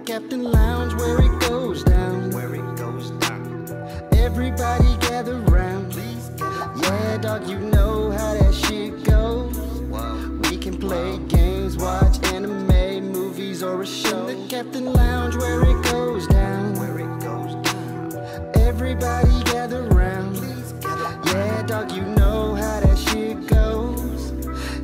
Captain Lounge where it goes down. Everybody gather round. Yeah, dog, you know how that shit goes. We can play games, watch anime, movies, or a show. In the Captain Lounge where it goes down. Everybody gather round. Yeah, dog, you know how that shit goes.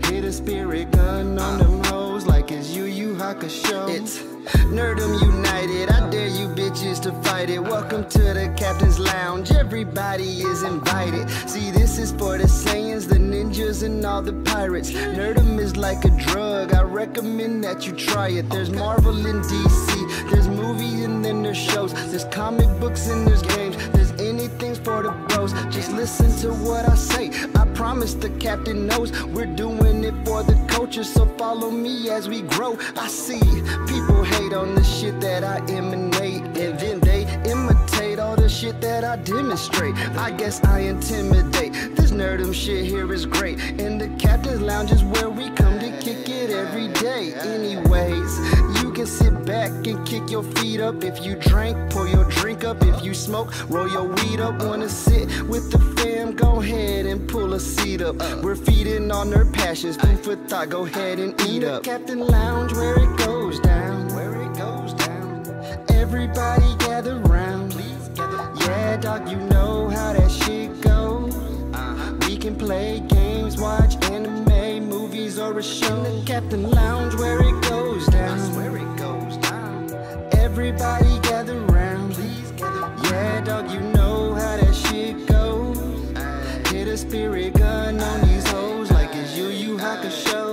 Hit a spirit gun on them hoes like it's Yu Hakusho. It's Nerdum United, I dare you bitches to fight it. Welcome to the Captain's Lounge, everybody is invited. See, this is for the Saiyans, the ninjas, and all the pirates. Nerdum is like a drug, I recommend that you try it. There's Marvel and DC, there's movies and then there's shows. There's comic books and there's games, there's anything for the bros. Just listen to what I say, I promise the Captain knows. We're doing it for the culture, so follow me as we grow. I see people hate on the shit that I emanate, and then they imitate all the shit that I demonstrate. I guess I intimidate. This nerdum shit here is great, and the Captain's Lounge is where we come to kick it every day. Anyways, you can sit back and kick your feet up. If you drink, pour your drink up. If you smoke, roll your weed up. Wanna sit with the fam, go ahead and pull a seat up. We're feeding on their passions, food for thought, go ahead and eat up. Captain Lounge where it goes down. Everybody gather round. Yeah, dog, you know how that shit goes. We can play games, watch anime, movies, or a show. In the Captain Lounge where it goes down. Everybody gather round. Yeah, dog, you know how that shit goes. Hit a spirit gun on these hoes like it's Yu Hakusho.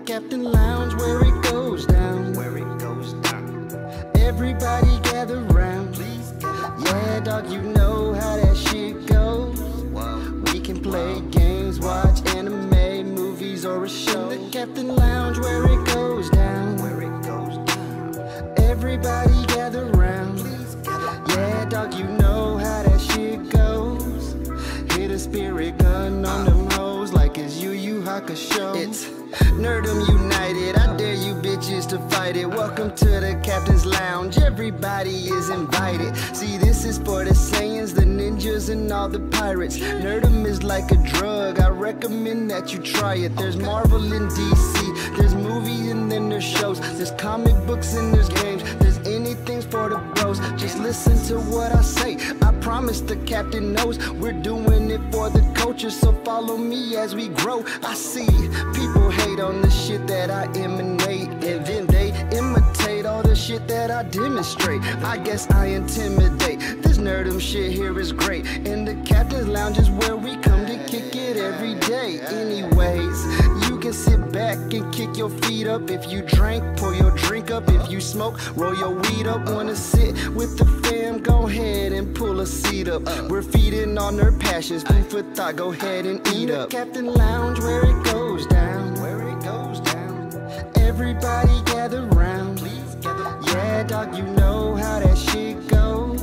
Captain Lounge where it goes down. Everybody gather round. Yeah, dog, you know how that shit goes. We can play games, watch anime, movies, or a show. In the Captain Lounge where it goes down. Everybody gather round. Yeah, dog, you know how that shit goes. Hit a spirit gun on them hoes like it's Yu Hakusho. It's Nerdum United, I dare you bitches to fight it. Welcome to the Captain's Lounge, everybody is invited. See, this is for the Saiyans, the ninjas, and all the pirates. Nerdum is like a drug, I recommend that you try it. There's Marvel and DC, there's movies and then there's shows. There's comic books and there's games, there's anything for the bros. Just listen to what I say, I promise the Captain knows. We're doing it for the culture, so follow me as we grow. I see people hate on the shit that I emanate, and then they imitate all the shit that I demonstrate. I guess I intimidate. This nerdum shit here is great, and the Captain's Lounge is where we come to kick it every day. Anyways, you can sit back and kick your feet up. If you drink, pour your drink up. If you smoke, roll your weed up. Wanna sit with the fam, go ahead and pull a seat up. We're feeding on their passions, food for thought, go ahead and eat up. Captain Lounge where it goes down. Everybody gather round. Yeah, dog, you know how that shit goes.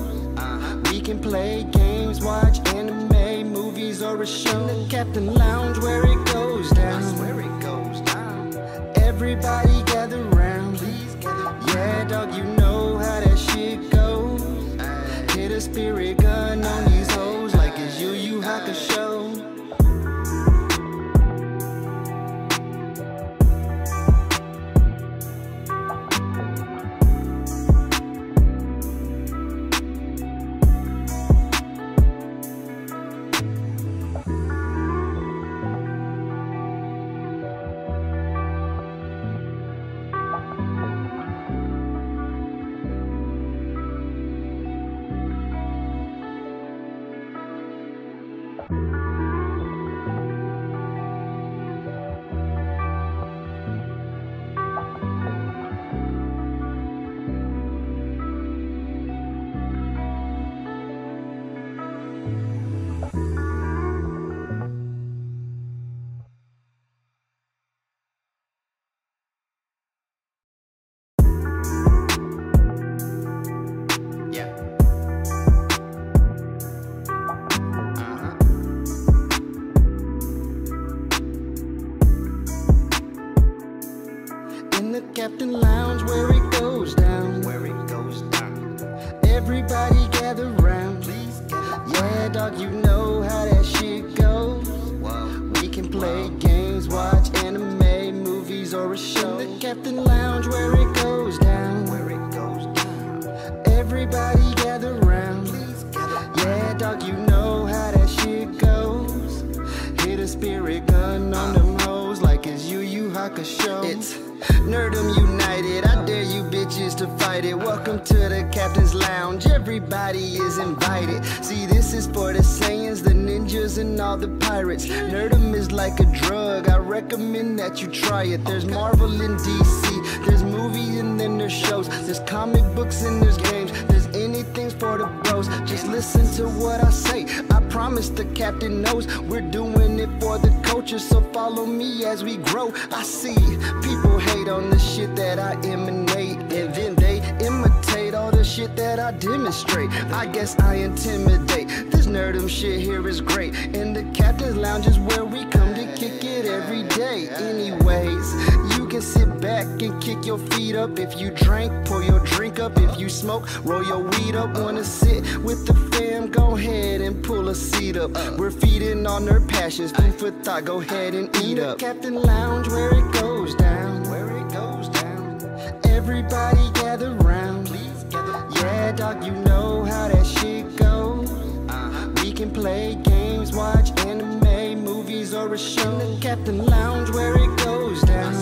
We can play games, watch anime, movies, or a show. In the Captain Lounge where it goes down. Everybody gather round. Yeah, dog, you know how that shit goes. Hit a spirit gun on these hoes like it's Yu Hakusho. Captain Lounge where it goes down. Everybody gather round. Yeah, dog, you know how that shit goes. We can play games, watch anime, movies, or a show. The Captain Lounge where it goes down. Everybody gather round. Yeah, dog, you know how that shit goes. Hit a spirit gun on them hoes like it's Yu Yu Hakusho. It's Nerdum United, I dare you bitches to fight it. Welcome to the Captain's Lounge, everybody is invited. See, this is for the Saiyans, the ninjas, and all the pirates. Nerdum is like a drug, I recommend that you try it. There's Marvel and DC, there's movies and then there's shows. There's comic books and there's games, there's anything for the bros. Just listen to what I say, I promise the Captain knows. We're doing it for the culture, so follow me as we grow. I see people hate on the shit that I emanate, and then they imitate all the shit that I demonstrate. I guess I intimidate. This nerdum shit here is great, and the Captain's Lounge is where we come to kick it every day. Anyways, you can sit back and kick your feet up. If you drink, pour your drink up. If you smoke, roll your weed up. Wanna sit with the fam, go ahead and pull a seat up. We're feeding on their passions, food for thought, go ahead and eat up. Captain Lounge where it goes down. Everybody gather round. Yeah, dog, you know how that shit goes. We can play games, watch anime, movies, or a show. The Captain Lounge where it goes down.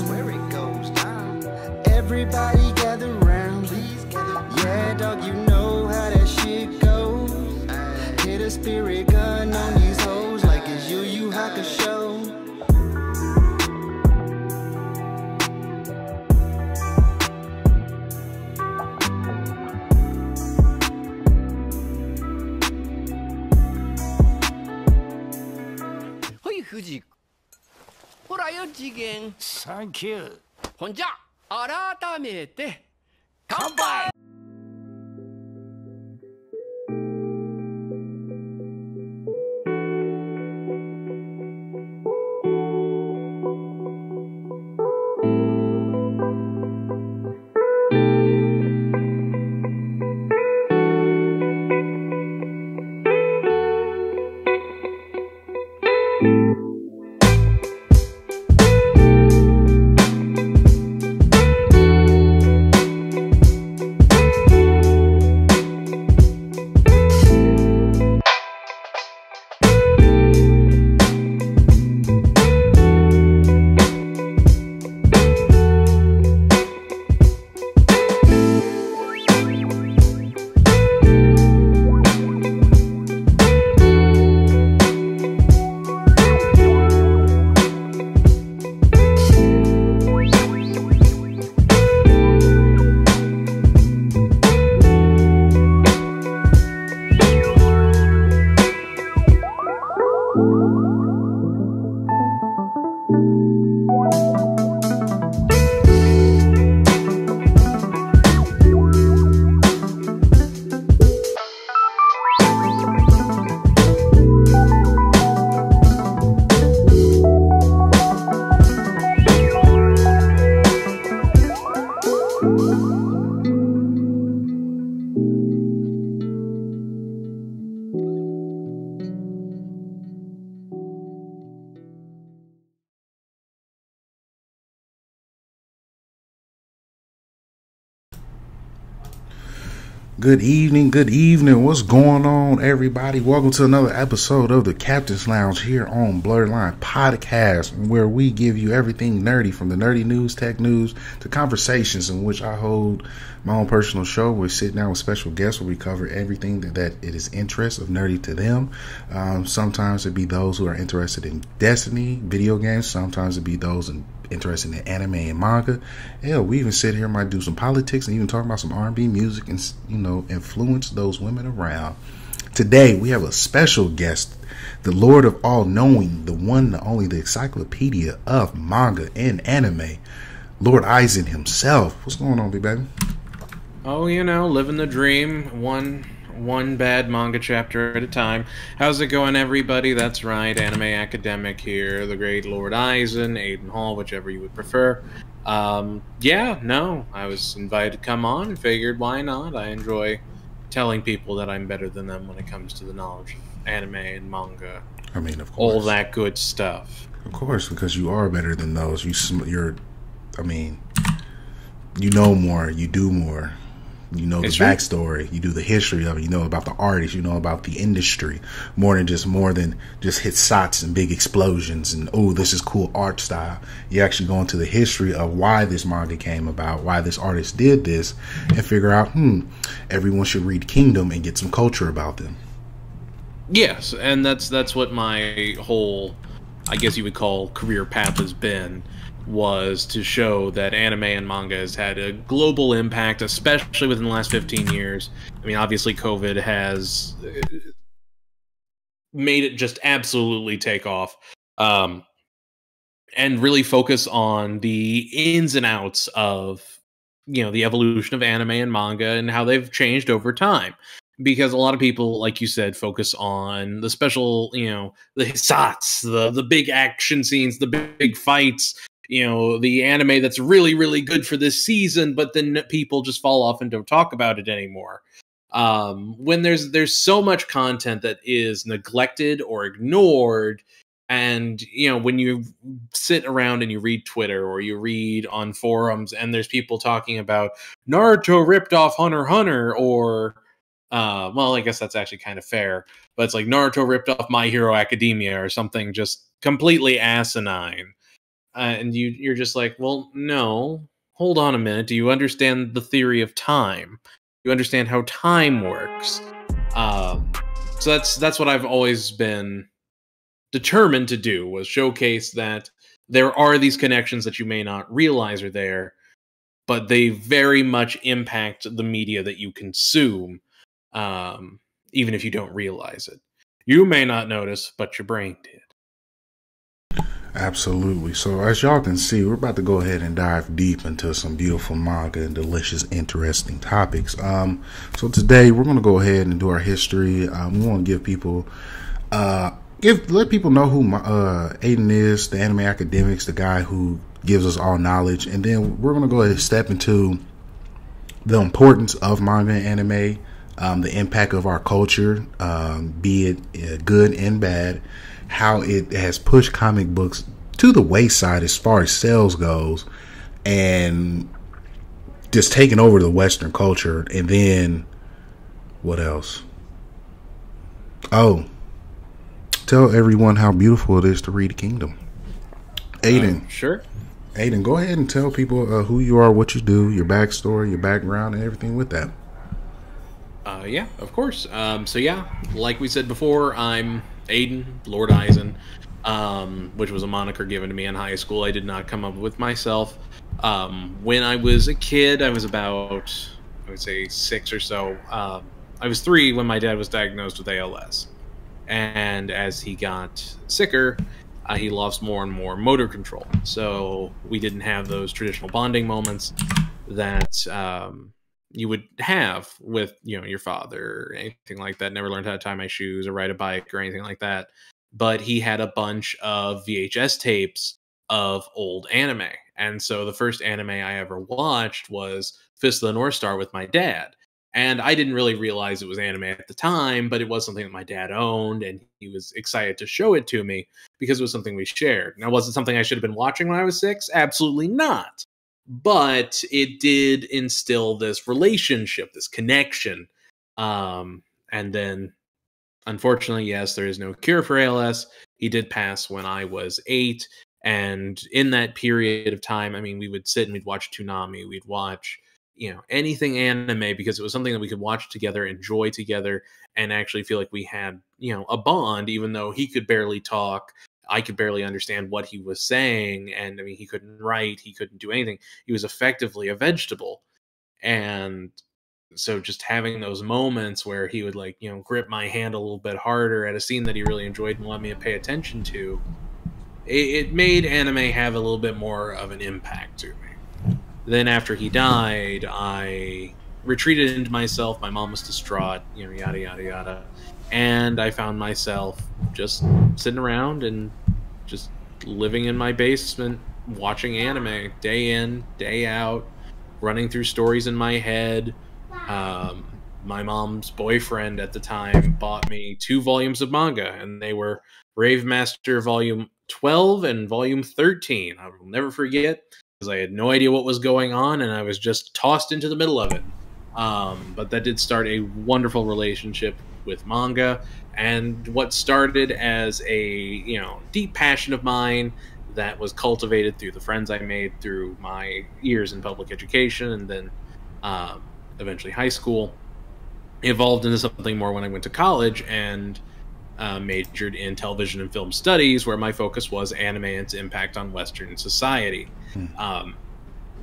Everybody gather round. Yeah, dog, you know how that shit goes. Hit a spirit gun on these hoes like it's Yu Yu Hakusho. Fuji, ほらよ次元。サンキュー。ほんじゃ改めて乾杯。Good evening. What's going on, everybody? Welcome to another episode of the Captain's Lounge here on Blurline Podcast, where we give you everything nerdy, from the nerdy news, tech news, to conversations in which I hold my own personal show. We sit down with special guests where we cover everything that it is interest of nerdy to them. Sometimes it be those who are interested in Destiny, video games. Sometimes it be those interested in anime and manga. Hell, we even sit here and might do some politics and even talk about some R&B music and, influence those women around. Today, we have a special guest, the Lord of all knowing, the one, the only, the encyclopedia of manga and anime, Lord Aizen himself. What's going on, big baby? Oh, living the dream, one bad manga chapter at a time. How's it going, everybody? That's right, anime academic here, the great Lord Aizen, Aidan Hall, whichever you would prefer. Yeah, no, I was invited to come on and figured why not. I enjoy telling people that I'm better than them when it comes to the knowledge of anime and manga. I mean, of All course. that good stuff. Of course, because you are better than those. You're, I mean, you know more, you do more. You know the backstory, you do the history of it, you know about the artist, you know about the industry, more than just hit shots and big explosions and, oh, this is cool art style. You actually go into the history of why this manga came about, why this artist did this, and figure out, everyone should read Kingdom and get some culture about them. Yes, and that's what my whole, I guess you would call, career path has been, was to show that anime and manga has had a global impact, especially within the last 15 years. I mean, obviously COVID has made it just absolutely take off, and really focus on the ins and outs of, the evolution of anime and manga and how they've changed over time. Because a lot of people, like you said, focus on the special, the hisats, the big action scenes, the big fights, the anime that's really, really good for this season, but then people just fall off and don't talk about it anymore. When there's so much content that is neglected or ignored, and when you sit around and you read Twitter or you read on forums and there's people talking about Naruto ripped off Hunter x Hunter, or well, I guess that's actually kind of fair, but it's like Naruto ripped off My Hero Academia or something just completely asinine. And you're just like, well, no, hold on a minute. Do you understand the theory of time? You understand how time works? So that's what I've always been determined to do, was showcase that there are these connections that you may not realize are there, but they very much impact the media that you consume, even if you don't realize it. You may not notice, but your brain did. Absolutely. So as y'all can see, we're about to go ahead and dive deep into some beautiful manga and delicious, interesting topics. So today we're going to go ahead and do our history. We want to give people, let people know who Aidan is, the anime academics, the guy who gives us all knowledge, and then we're going to go ahead and step into the importance of manga and anime, the impact of our culture, be it good and bad, how it has pushed comic books to the wayside as far as sales goes, and just taking over the Western culture. And then what else? Oh, tell everyone how beautiful it is to read Kingdom. Aidan. Sure. Aidan, go ahead and tell people who you are, what you do, your backstory, your background, and everything with that. Yeah, of course. So yeah, like we said before, I'm Aidan, Lord Aizen, which was a moniker given to me in high school. I did not come up with myself. When I was a kid, I was about, I would say, 6 or so. I was 3 when my dad was diagnosed with ALS. And as he got sicker, he lost more and more motor control. So we didn't have those traditional bonding moments that you would have with, your father or anything like that. Never learned how to tie my shoes or ride a bike or anything like that. But he had a bunch of VHS tapes of old anime. And so the first anime I ever watched was Fist of the North Star with my dad. And I didn't really realize it was anime at the time, but it was something that my dad owned, and he was excited to show it to me because it was something we shared. Now, was it something I should have been watching when I was 6? Absolutely not. But it did instill this relationship, this connection. And then, unfortunately, yes, there is no cure for ALS. He did pass when I was 8. And in that period of time, I mean, we would sit and we'd watch Toonami. We'd watch, anything anime, because it was something that we could watch together, enjoy together, and actually feel like we had, a bond, even though he could barely talk. I could barely understand what he was saying. And I mean, he couldn't write. He couldn't do anything. He was effectively a vegetable. And so just having those moments where he would grip my hand a little bit harder at a scene that he really enjoyed and wanted me to pay attention to, it made anime have a little bit more of an impact to me. Then after he died, I retreated into myself. My mom was distraught, yada, yada, yada. And I found myself just sitting around and just living in my basement, watching anime day in, day out, running through stories in my head. My mom's boyfriend at the time bought me 2 volumes of manga, and they were Rave Master Volume 12 and Volume 13. I will never forget, because I had no idea what was going on, and I was just tossed into the middle of it. But that did start a wonderful relationship with manga, and what started as a deep passion of mine that was cultivated through the friends I made through my years in public education, and then eventually high school, evolved into something more when I went to college and majored in television and film studies, where my focus was anime and its impact on Western society.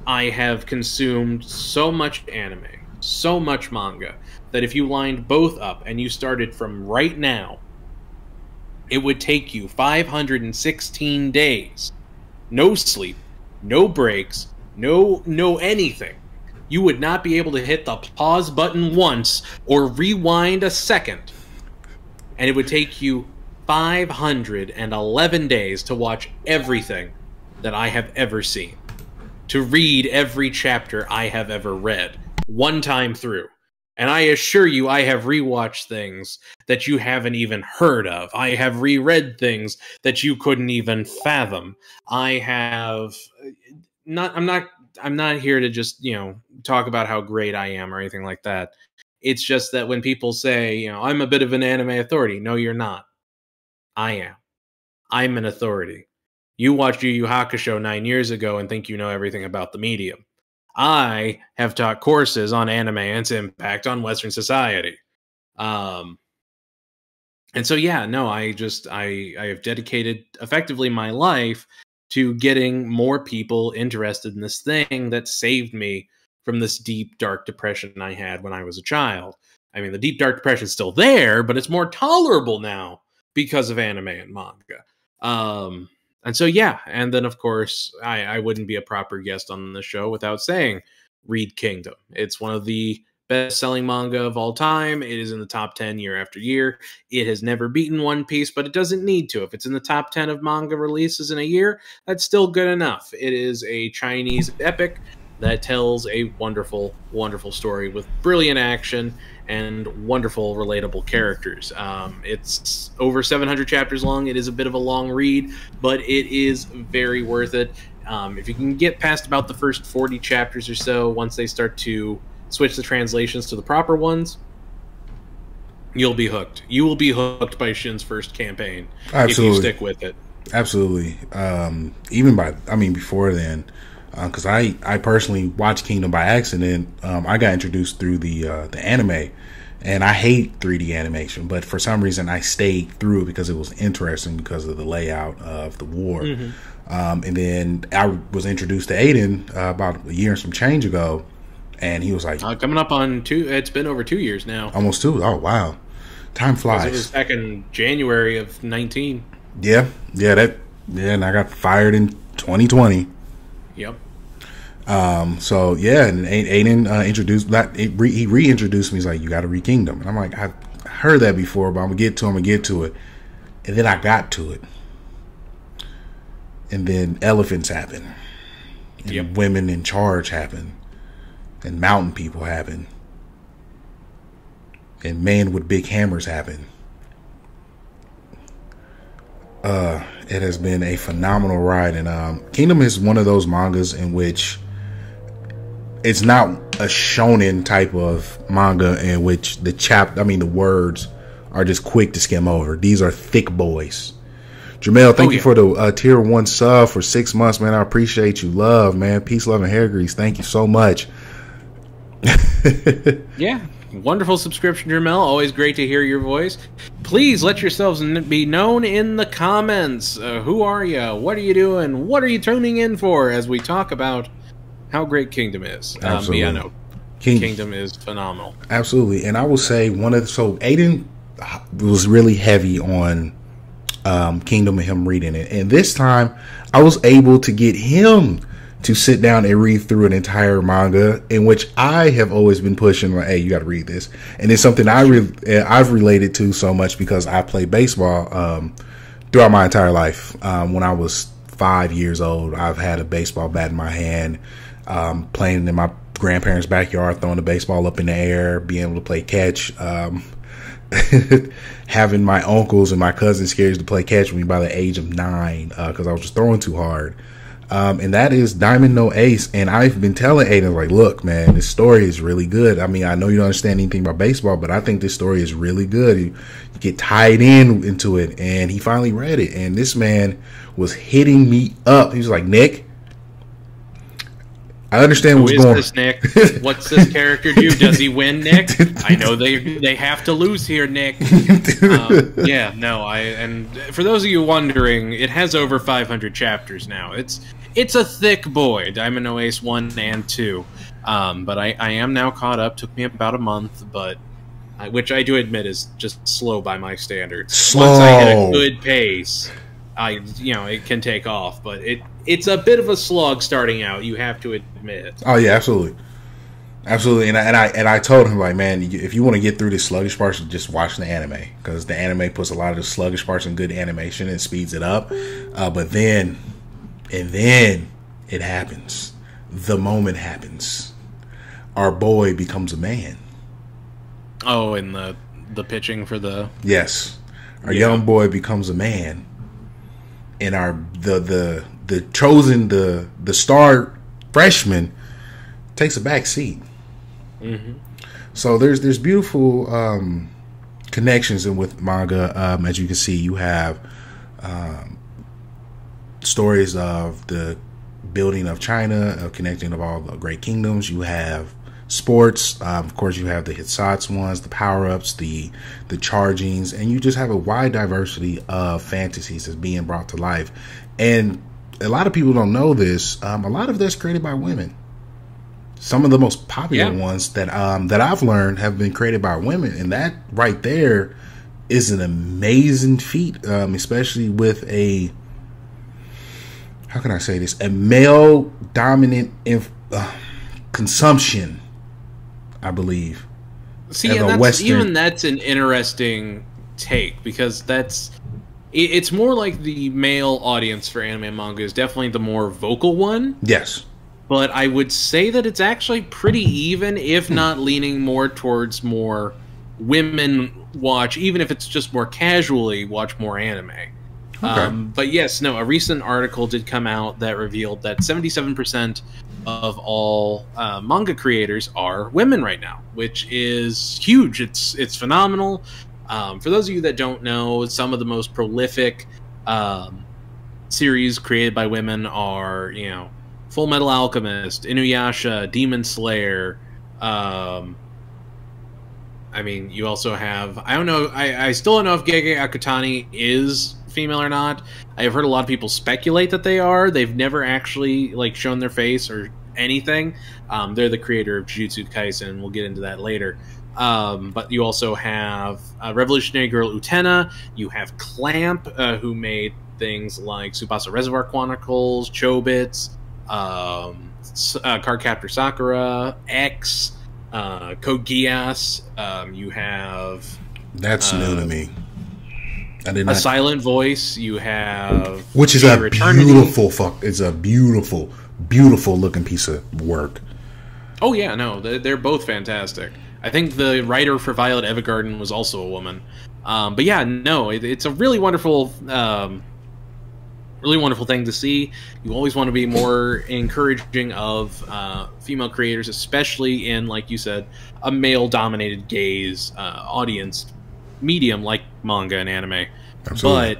I have consumed so much anime, so much manga, that if you lined both up and you started from right now, it would take you 516 days. No sleep, no breaks, no anything. You would not be able to hit the pause button once or rewind a second. And it would take you 511 days to watch everything that I have ever seen. To read every chapter I have ever read, one time through. And I assure you, I have rewatched things that you haven't even heard of. I have reread things that you couldn't even fathom. I have I'm not here to just, talk about how great I am or anything like that. It's just that when people say, I'm a bit of an anime authority. No, you're not. I am. I'm an authority. You watched Yu Yu Hakusho 9 years ago and think you know everything about the medium. I have taught courses on anime and its impact on Western society. And so, I have dedicated effectively my life to getting more people interested in this thing that saved me from this deep, dark depression I had when I was a child. I mean, the deep, dark depression is still there, but it's more tolerable now because of anime and manga. And so, and then, of course, I wouldn't be a proper guest on the show without saying read Kingdom. It's one of the best-selling manga of all time. It is in the top 10 year after year. It has never beaten One Piece, but it doesn't need to. If it's in the top 10 of manga releases in a year, that's still good enough. It is a Chinese epic that tells a wonderful, wonderful story with brilliant action and wonderful, relatable characters. It's over 700 chapters long. It is a bit of a long read, but it is very worth it. If you can get past about the first 40 chapters or so, once they start to switch the translations to the proper ones, you'll be hooked. You will be hooked by Shin's first campaign. Absolutely. If you stick with it. Absolutely. Before then, because I personally watched Kingdom by accident. I got introduced through the anime, and I hate 3D animation, but for some reason I stayed through it because it was interesting because of the layout of the war. And then I was introduced to Aidan about a year and some change ago, and he was like, coming up on 2. It's been over 2 years now. Almost 2. Oh wow, time flies. It was back in January of 19. Yeah, and I got fired in 2020. Yep. And Aidan introduced that. He reintroduced me. He's like, you got to read Kingdom, and I'm like, I've heard that before, but I'm gonna get to it, and then I got to it, and then elephants happen, and women in charge happen, and mountain people happen, and men with big hammers happen. It has been a phenomenal ride, and Kingdom is one of those mangas in which it's not a shonen type of manga in which the words are just quick to skim over. These are thick boys. Jamel, thank you for the tier 1 sub for 6 months, man. I appreciate you. Love, man. Peace, love, and hair grease. Thank you so much. Yeah. Wonderful subscription, Jamel. Always great to hear your voice. Please let yourselves be known in the comments. Who are you? What are you doing? What are you tuning in for as we talk about how great Kingdom is? Absolutely. Kingdom is phenomenal. Absolutely. And I will say Aidan was really heavy on Kingdom and him reading it. And this time I was able to get him to sit down and read through an entire manga, in which I have always been pushing, like, hey, you got to read this. And it's something I've related to so much because I played baseball throughout my entire life. When I was 5 years old, I've had a baseball bat in my hand, playing in my grandparents' backyard, throwing the baseball up in the air, being able to play catch, having my uncles and my cousins scared to play catch with me by the age of 9 because I was just throwing too hard. And that is Diamond No Ace. And I've been telling Aidan, like, look, man, this story is really good. I mean, I know you don't understand anything about baseball, but I think this story is really good. You get tied into it. And he finally read it. And this man was hitting me up. He was like, Nick, I understand what's going on. Who is this, Nick? What's this character do? Does he win, Nick? I know they have to lose here, Nick. Yeah, no, and for those of you wondering, it has over 500 chapters now. It's a thick boy, Diamond No Ace 1 and 2. But I am now caught up. Took me about a month, but which I do admit is just slow by my standards. Slow. Once I hit a good pace, it can take off, but it's a bit of a slog starting out. You have to admit. Oh yeah, absolutely, absolutely. And I told him, like, man, if you want to get through this sluggish part, just watch the anime, because the anime puts a lot of the sluggish parts in good animation and speeds it up. But then it happens. The moment happens. Our boy becomes a man. Oh, and the pitching for the our young boy becomes a man. And the chosen the star freshman takes a back seat. Mm-hmm. So there's beautiful connections in with manga. As you can see, you have stories of the building of China, of connecting of all the great kingdoms. You have sports, of course. You have the Hitsatsu ones, the power-ups, the chargings, and you just have a wide diversity of fantasies that's being brought to life. And a lot of people don't know this. A lot of that's created by women. Some of the most popular ones that I've learned have been created by women, and that right there is an amazing feat, especially with a, how can I say this, a male dominant consumption, I believe. See, and that's an interesting take, because it's more like the male audience for anime and manga is definitely the more vocal one. Yes. But I would say that it's actually pretty even, if not leaning more towards more women watch, even if it's just more casually watch more anime. Okay. But yes, no, a recent article did come out that revealed that 77% of all manga creators are women right now, which is huge. It's phenomenal. For those of you that don't know, some of the most prolific series created by women are, Full Metal Alchemist, Inuyasha, Demon Slayer. You also have, I don't know, I still don't know if Gege Akutami is female or not. I have heard a lot of people speculate that they are. They've never actually shown their face or anything. They're the creator of Jujutsu Kaisen. We'll get into that later. But you also have Revolutionary Girl Utena. You have Clamp, who made things like Tsubasa Reservoir Chronicles, Chobits, Cardcaptor Sakura, X, Code Geass. You have... That's new to me. A Silent Voice. You have... Which is a beautiful... It's a beautiful, beautiful looking piece of work. Oh, yeah, no. They're both fantastic. I think the writer for Violet Evergarden was also a woman. But yeah, no, it's a really wonderful... really wonderful thing to see. You always want to be more encouraging of female creators, especially in, like you said, a male-dominated gaze audience medium like manga and anime. Absolutely.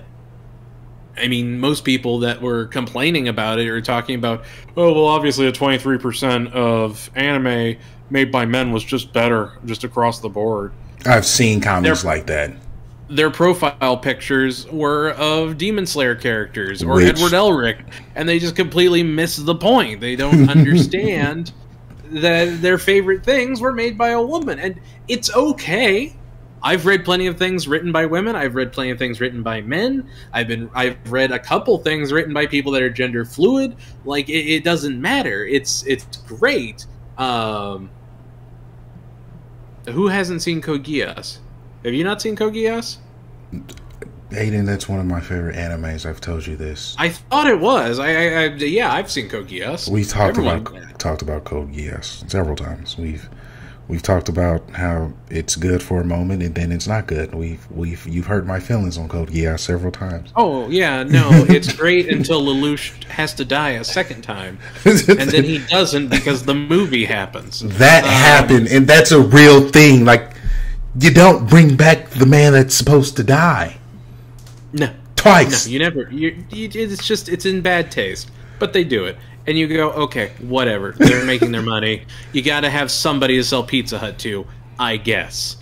But most people that were complaining about it are talking about, oh, well, obviously a 23% of anime made by men was just better, just across the board. I've seen comments like that. Their profile pictures were of Demon Slayer characters or Edward Elric, and they just completely miss the point. They don't understand that their favorite things were made by a woman, and it's okay. I've read plenty of things written by women. I've read plenty of things written by men. I've read a couple things written by people that are gender fluid. It doesn't matter. It's great. Who hasn't seen Code Geass? Have you not seen Code Geass? Aiden, that's one of my favorite animes. I've told you this. I thought it was. Yeah, I've seen Code Geass. We talked about Code Geass several times. We've talked about how it's good for a moment and then it's not good. You've hurt my feelings on Code Geass several times. Oh yeah, no, it's great until Lelouch has to die a second time, and then he doesn't because the movie happens. That happened, and that's a real thing. Like, you don't bring back the man that's supposed to die. No, twice. No, you never. It's in bad taste, but they do it. And you go, okay, whatever. They're making their money. You got to have somebody to sell Pizza Hut to, I guess.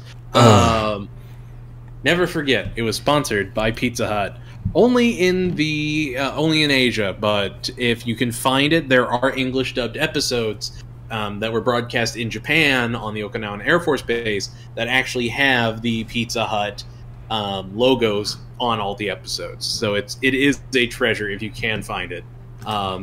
Never forget, it was sponsored by Pizza Hut. Only in Asia, but if you can find it, there are English dubbed episodes that were broadcast in Japan on the Okinawan Air Force Base that actually have the Pizza Hut logos on all the episodes. So it is a treasure if you can find it.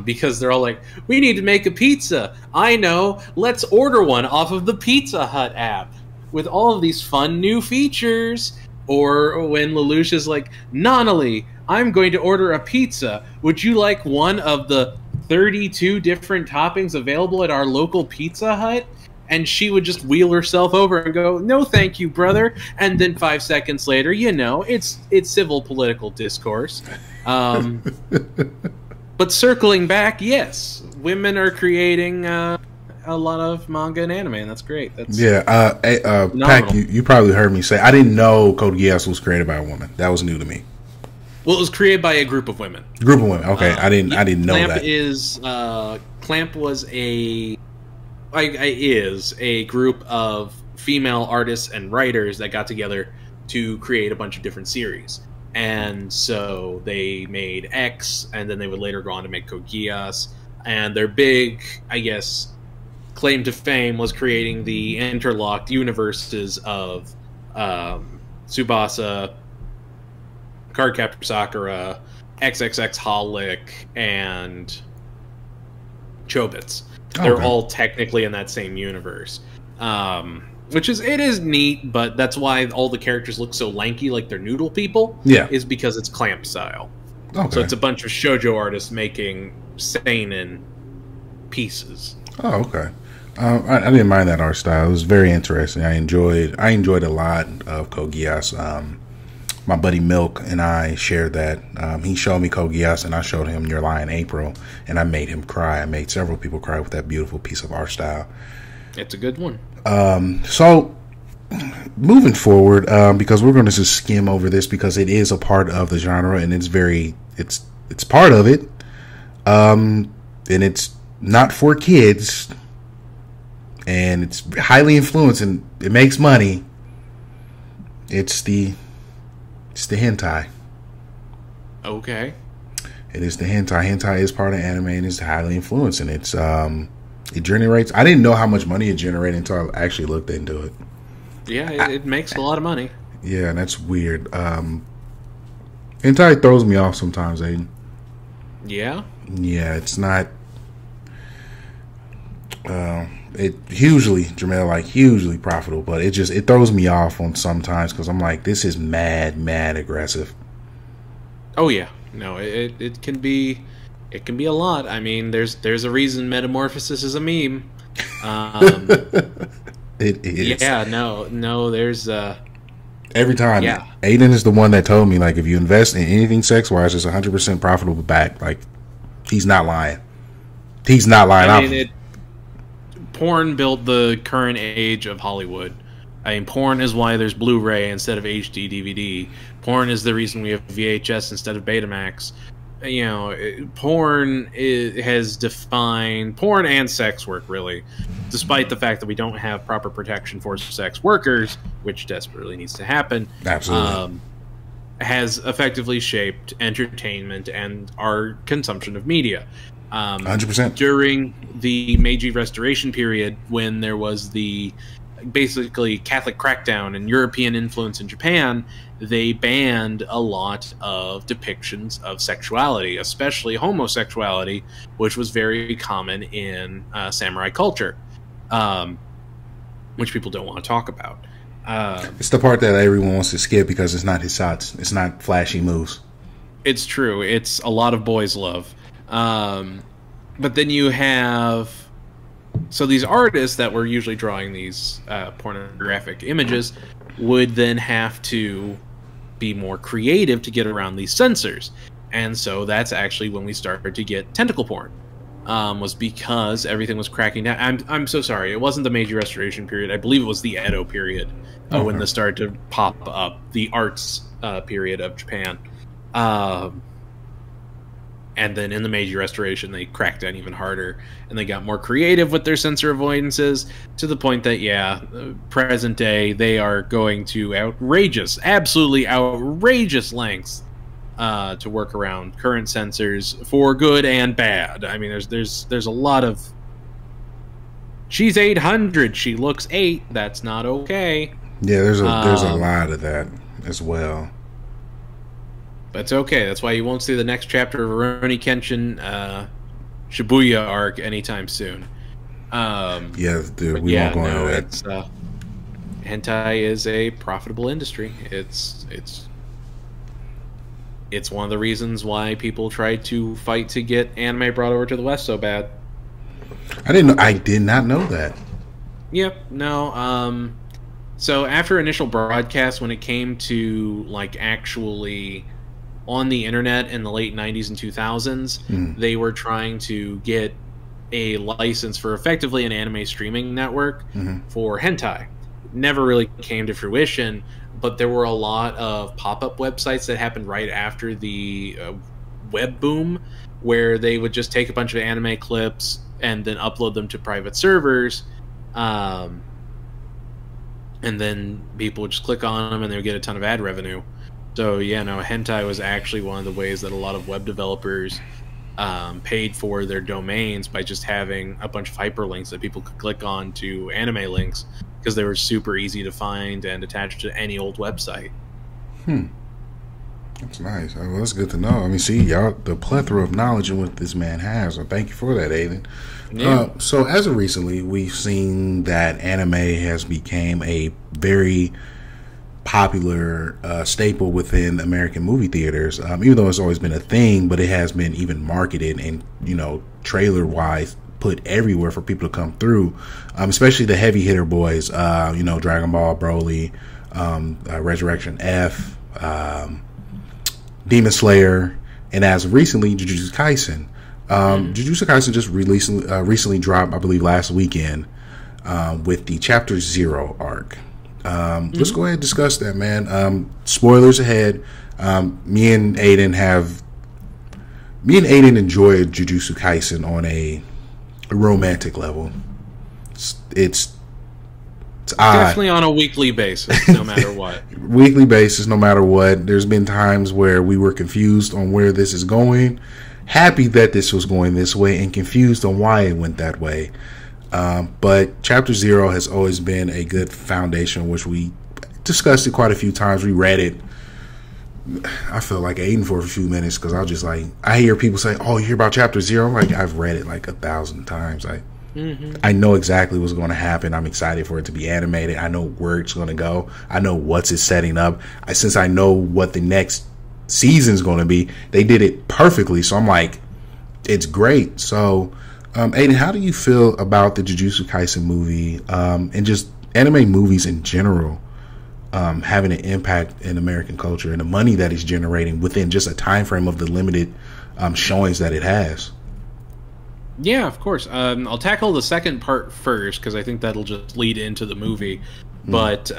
Because they're all like, we need to make a pizza. I know. Let's order one off of the Pizza Hut app with all of these fun new features. Or when Lelouch is like, Nonali, I'm going to order a pizza. Would you like one of the 32 different toppings available at our local Pizza Hut? And she would just wheel herself over and go, no, thank you, brother. And then 5 seconds later, it's civil political discourse. But circling back, yes, women are creating a lot of manga and anime, and that's great. That's Pac, you probably heard me say I didn't know Code Geass was created by a woman. That was new to me. Well, it was created by a group of women. Group of women. Okay, I didn't know that. Clamp is a group of female artists and writers that got together to create a bunch of different series. And so they made X, and then they would later go on to make Code Geass. And their big, I guess, claim to fame was creating the interlocked universes of Tsubasa, Cardcaptor Sakura, XXX Holic, and Chobits. They're all technically in that same universe. Which is neat, but that's why all the characters look so lanky, like they're noodle people. Yeah, is because it's Clamp style. Okay. So it's a bunch of shoujo artists making seinen pieces. Oh, okay. I didn't mind that art style. It was very interesting. I enjoyed a lot of Code Geass. My buddy Milk and I shared that. He showed me Code Geass, and I showed him Your Lie in April, and I made him cry. I made several people cry with that beautiful piece of art style. It's a good one. So moving forward, because we're going to just skim over this because it is a part of the genre and it's part of it. And it's not for kids and it's highly influenced and it makes money. It's the hentai. Okay. It is the hentai. Hentai is part of anime and it's highly influenced and it generates. I didn't know how much money it generated until I actually looked into it. Yeah, it makes a lot of money. Yeah, and that's weird. Hentai throws me off sometimes, Aiden. Yeah? Yeah, it's not. It hugely, Jamel, like hugely profitable, but it throws me off on sometimes because I'm like, this is mad aggressive. Oh yeah, no, it can be. It can be a lot. I mean, there's a reason Metamorphosis is a meme. It is. Yeah, no, there's every time. Yeah. Aidan is the one that told me, like, if you invest in anything sex-wise, it's 100% profitable back. Like, he's not lying. He's not lying. I mean, porn built the current age of Hollywood. I mean, porn is why there's Blu-ray instead of HD DVD. Porn is the reason we have VHS instead of Betamax. You know, porn has defined porn and sex work, really, despite the fact that we don't have proper protection for sex workers, which desperately needs to happen. Absolutely. Has effectively shaped entertainment and our consumption of media. 100%. During the Meiji Restoration period, when there was the basically Catholic crackdown and European influence in Japan, they banned a lot of depictions of sexuality, especially homosexuality, which was very common in samurai culture, which people don't want to talk about. It's the part that everyone wants to skip because it's not his shots. It's not flashy moves. It's true. It's a lot of boys' love. But then you have... So these artists that were usually drawing these pornographic images would then have to be more creative to get around these censors. And so that's actually when we started to get tentacle porn. Was because everything was cracking down. I'm so sorry. It wasn't the Meiji Restoration period. I believe it was the Edo period when this started to pop up. The arts period of Japan. And then in the Meiji Restoration, they cracked down even harder. And they got more creative with their censor avoidances to the point that, yeah, present day, they are going to absolutely outrageous lengths to work around current censors for good and bad. I mean, there's a lot of... She's 800. She looks 8. That's not okay. Yeah, there's a lot of that as well. But it's okay. That's why you won't see the next chapter of Rurouni Kenshin Shibuya arc anytime soon. Yeah, dude, we won't go into that. Hentai is a profitable industry. It's one of the reasons why people try to fight to get anime brought over to the West so bad. I did not know that. Yep. No. So after initial broadcast, when it came to like actually on the internet in the late 90s and 2000s, they were trying to get a license for effectively an anime streaming network for hentai. Never really came to fruition, but there were a lot of pop-up websites that happened right after the web boom, where they would just take a bunch of anime clips and then upload them to private servers, and then people would just click on them and they would get a ton of ad revenue. So yeah, no, hentai was actually one of the ways that a lot of web developers paid for their domains by just having a bunch of hyperlinks that people could click on to anime links, because they were super easy to find and attached to any old website. That's nice. Well, that's good to know. I mean, see, y'all, the plethora of knowledge in what this man has. So thank you for that, Aidan. Yeah. So as of recently, we've seen that anime has become a very popular staple within American movie theaters, even though it's always been a thing, but it has been even marketed and, trailer wise put everywhere for people to come through, especially the heavy hitter boys, Dragon Ball, Broly, Resurrection F, Demon Slayer, and as of recently, Jujutsu Kaisen. Jujutsu Kaisen just recently dropped, I believe, last weekend with the Chapter 0 arc. Let's go ahead and discuss that, man. Spoilers ahead. Me and Aidan enjoyed Jujutsu Kaisen on a romantic level. It's definitely on a weekly basis, no matter what. Weekly basis, no matter what. There's been times where we were confused on where this is going, happy that this was going this way, and confused on why it went that way. But Chapter 0 has always been a good foundation, which we discussed it quite a few times. We read it. I feel like Aidan for a few minutes, because I hear people say, "Oh, you hear about Chapter 0?" I'm like, I've read it like 1,000 times. I know exactly what's going to happen. I'm excited for it to be animated. I know where it's going to go. I know what's it setting up. Since I know what the next season's going to be, they did it perfectly. So I'm like, it's great. So, Aidan, how do you feel about the Jujutsu Kaisen movie and just anime movies in general having an impact in American culture and the money that it's generating within just a time frame of the limited showings that it has? Yeah, of course. I'll tackle the second part first, because I think that'll just lead into the movie. But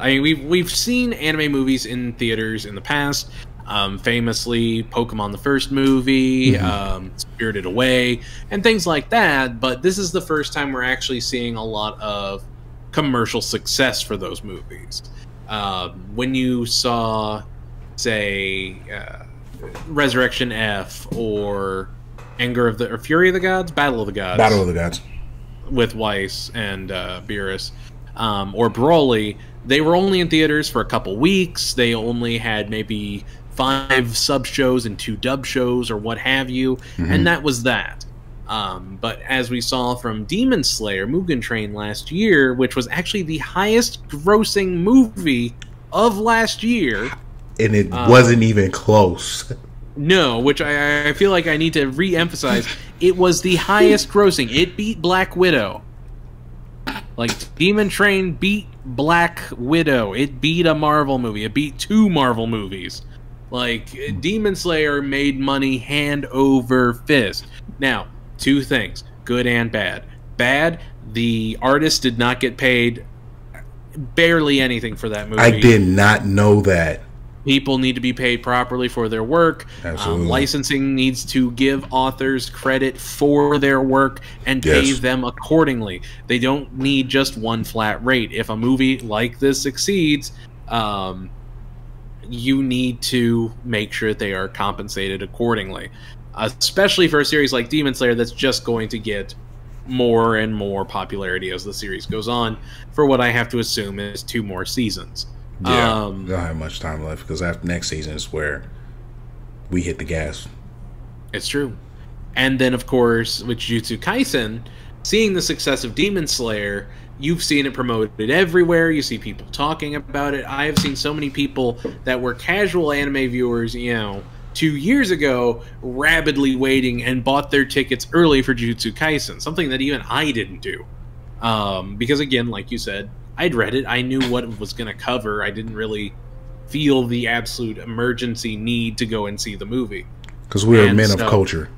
we've seen anime movies in theaters in the past. Famously, Pokemon the first movie, Spirited Away, and things like that. But this is the first time we're actually seeing a lot of commercial success for those movies. When you saw, say, Resurrection F or Fury of the Gods, Battle of the Gods, with Weiss and Beerus, or Broly, they were only in theaters for a couple weeks. They only had maybe 5 sub shows and 2 dub shows or what have you, and that was that. But as we saw from Demon Slayer Mugen Train last year, which was actually the highest grossing movie of last year, and it wasn't even close. No, which I feel like I need to re-emphasize. It was the highest grossing. It beat Black Widow. Like, Demon Train beat Black Widow. It beat a Marvel movie. It beat 2 Marvel movies. Like, Demon Slayer made money hand over fist. Now, 2 things, good and bad. Bad, the artist did not get paid barely anything for that movie. I did not know that. People need to be paid properly for their work. Absolutely. Licensing needs to give authors credit for their work and pay them accordingly. They don't need just one flat rate. If a movie like this succeeds, you need to make sure that they are compensated accordingly. Especially for a series like Demon Slayer that's just going to get more and more popularity as the series goes on for what I have to assume is 2 more seasons. Yeah, they don't have much time left because after next season is where we hit the gas. It's true. And then, of course, with Jujutsu Kaisen, seeing the success of Demon Slayer, you've seen it promoted everywhere. You see people talking about it. I have seen so many people that were casual anime viewers, 2 years ago, rabidly waiting and bought their tickets early for Jujutsu Kaisen, something that even I didn't do. Because, again, like you said, I'd read it. I knew what it was going to cover. I didn't really feel the absolute emergency need to go and see the movie. Because we are men of culture.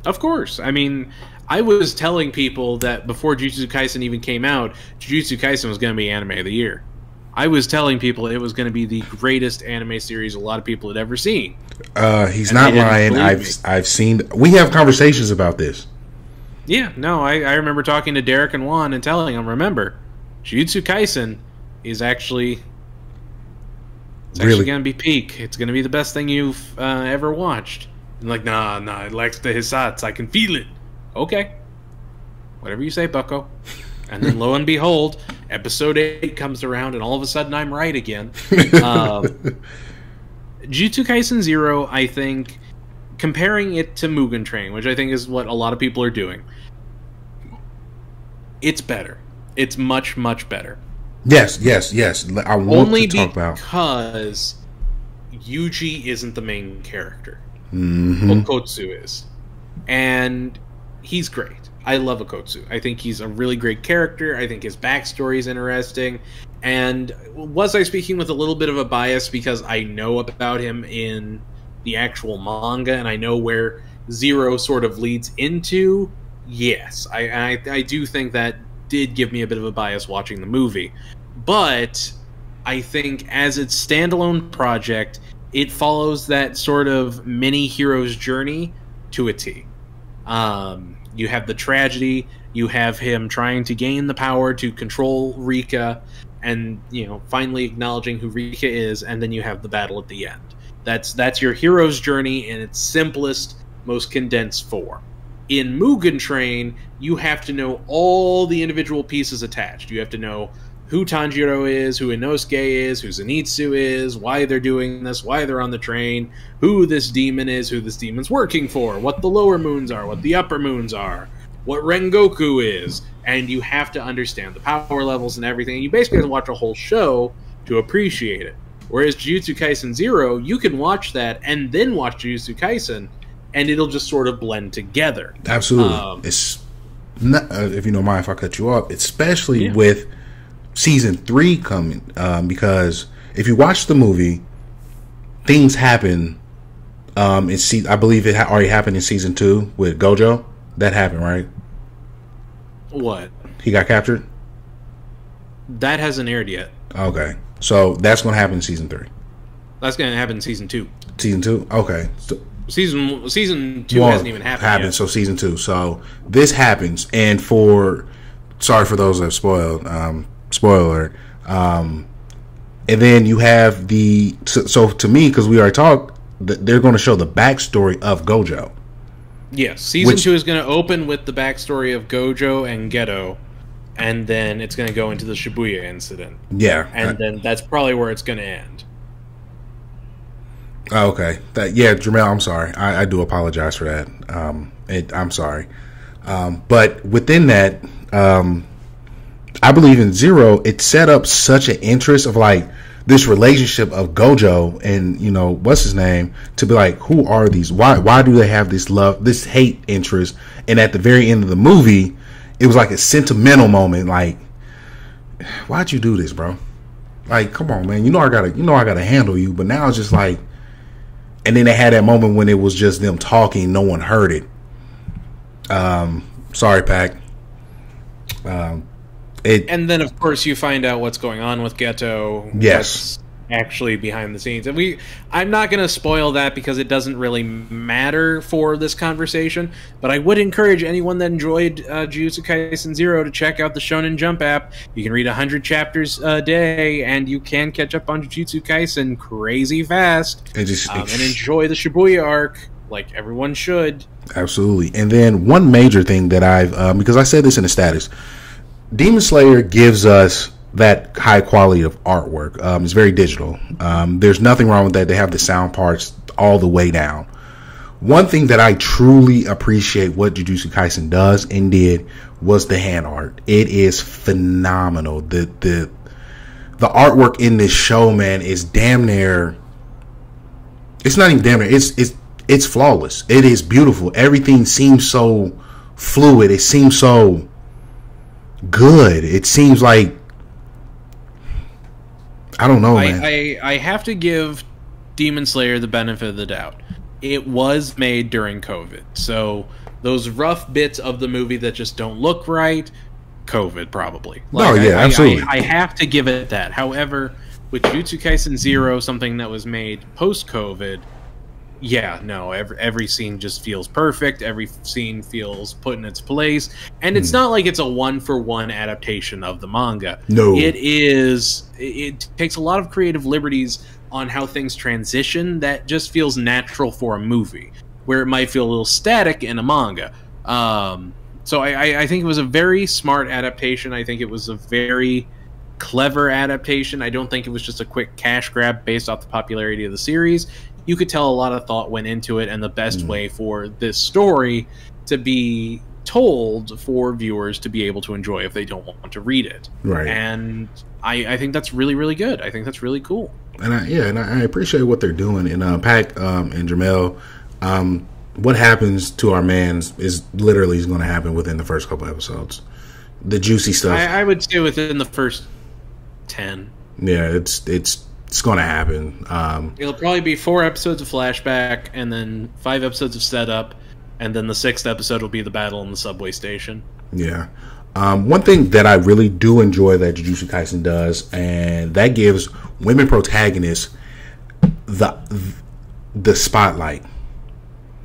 Of course. I mean, I was telling people that before Jujutsu Kaisen even came out, Jujutsu Kaisen was going to be Anime of the Year. I was telling people it was going to be the greatest anime series a lot of people had ever seen. He's not lying. I've seen. We have conversations about this. Yeah, no, I remember talking to Derek and Juan and telling them, remember, Jujutsu Kaisen is actually going to be peak. It's going to be the best thing you've ever watched. And like, nah, it lacks the Hisatsu. I can feel it. Okay. Whatever you say, bucko. And then lo and behold, episode 8 comes around and all of a sudden I'm right again. Jujutsu Kaisen 0, I think, comparing it to Mugen Train, which I think is what a lot of people are doing, it's better. It's much, much better. Yes. I want to talk about... because Yuji isn't the main character. Mm-hmm. Okotsu is. And he's great. I love Okotsu. I think he's a really great character. I think his backstory is interesting. And was I speaking with a little bit of a bias because I know about him in the actual manga and I know where Zero sort of leads into? Yes. I do think that did give me a bit of a bias watching the movie. But I think as its standalone project, it follows that sort of mini hero's journey to a T. You have the tragedy, you have him trying to gain the power to control Rika, and finally acknowledging who Rika is, and then you have the battle at the end. That's your hero's journey in its simplest, most condensed form. In Mugen Train, you have to know all the individual pieces attached. You have to know who Tanjiro is, who Inosuke is, who Zenitsu is, why they're doing this, why they're on the train, who this demon is, who this demon's working for, what the lower moons are, what the upper moons are, what Rengoku is, and you have to understand the power levels and everything. You basically have to watch a whole show to appreciate it. Whereas Jujutsu Kaisen 0, you can watch that and then watch Jujutsu Kaisen, and it'll just sort of blend together. Absolutely. It's not, if you don't mind if I cut you off, especially with season 3 coming, because if you watch the movie, things happen. I believe it already happened in season 2 with Gojo. That happened, right? What? He got captured? That hasn't aired yet. Okay. So that's going to happen in season 3. That's going to happen in season 2. Season 2? Okay. So, season 2 hasn't even happened yet. So season 2. So this happens, and sorry for those that have spoiled, spoiler alert. And then you have so to me, because we already talked, they're going to show the backstory of Gojo. Yes, season 2 is going to open with the backstory of Gojo and Geto, and then it's going to go into the Shibuya incident. Yeah. And then that's probably where it's going to end. Oh, okay. Yeah, Jamel, I'm sorry. I do apologize for that. I'm sorry. But within that, I believe in Zero, it set up such an interest of like this relationship of Gojo and, you know, what's his name, to be like, who are these? Why do they have this love, this hate interest? And at the very end of the movie, it was like a sentimental moment. Like, why'd you do this, bro? Like, come on, man. You know I gotta handle you. But now it's just like, and then they had that moment when it was just them talking, no one heard it. Sorry, Pac. And then, of course, you find out what's going on with Geto. Yes. Actually behind the scenes. And I'm not going to spoil that because it doesn't really matter for this conversation, but I would encourage anyone that enjoyed Jujutsu Kaisen 0 to check out the Shonen Jump app. You can read 100 chapters a day, and you can catch up on Jujutsu Kaisen crazy fast and enjoy the Shibuya arc like everyone should. Absolutely. And then one major thing that I've, because I said this in the status, Demon Slayer gives us that high quality of artwork. It's very digital. There's nothing wrong with that. They have the sound parts all the way down. One thing that I truly appreciate what Jujutsu Kaisen does and did was the hand art. It is phenomenal. The artwork in this show, man, is damn near. It's not even damn near. It's flawless. It is beautiful. Everything seems so fluid. It seems so good. It seems like, I don't know, man. I have to give Demon Slayer the benefit of the doubt. It was made during COVID, so those rough bits of the movie that just don't look right, COVID probably. Like, absolutely. I have to give it that. However, with Jujutsu Kaisen 0, something that was made post-COVID, yeah, no, every scene just feels perfect. Every scene feels put in its place. And it's not like it's a one-for-one adaptation of the manga. No. It takes a lot of creative liberties on how things transition that just feels natural for a movie, where it might feel a little static in a manga. So I think it was a very smart adaptation. I think it was a very clever adaptation. I don't think it was just a quick cash grab based off the popularity of the series. You could tell a lot of thought went into it, and the best way for this story to be told for viewers to be able to enjoy if they don't want to read it. Right. And I think that's really, really good. I think that's really cool. And I appreciate what they're doing. And Pac and Jamel, what happens to our mans is literally going to happen within the first couple episodes. The juicy stuff. I would say within the first 10. Yeah, it's going to happen. It'll probably be 4 episodes of flashback, and then 5 episodes of setup, and then the 6th episode will be the battle in the subway station. Yeah. One thing that I really do enjoy that Jujutsu Kaisen does, and that gives women protagonists the spotlight.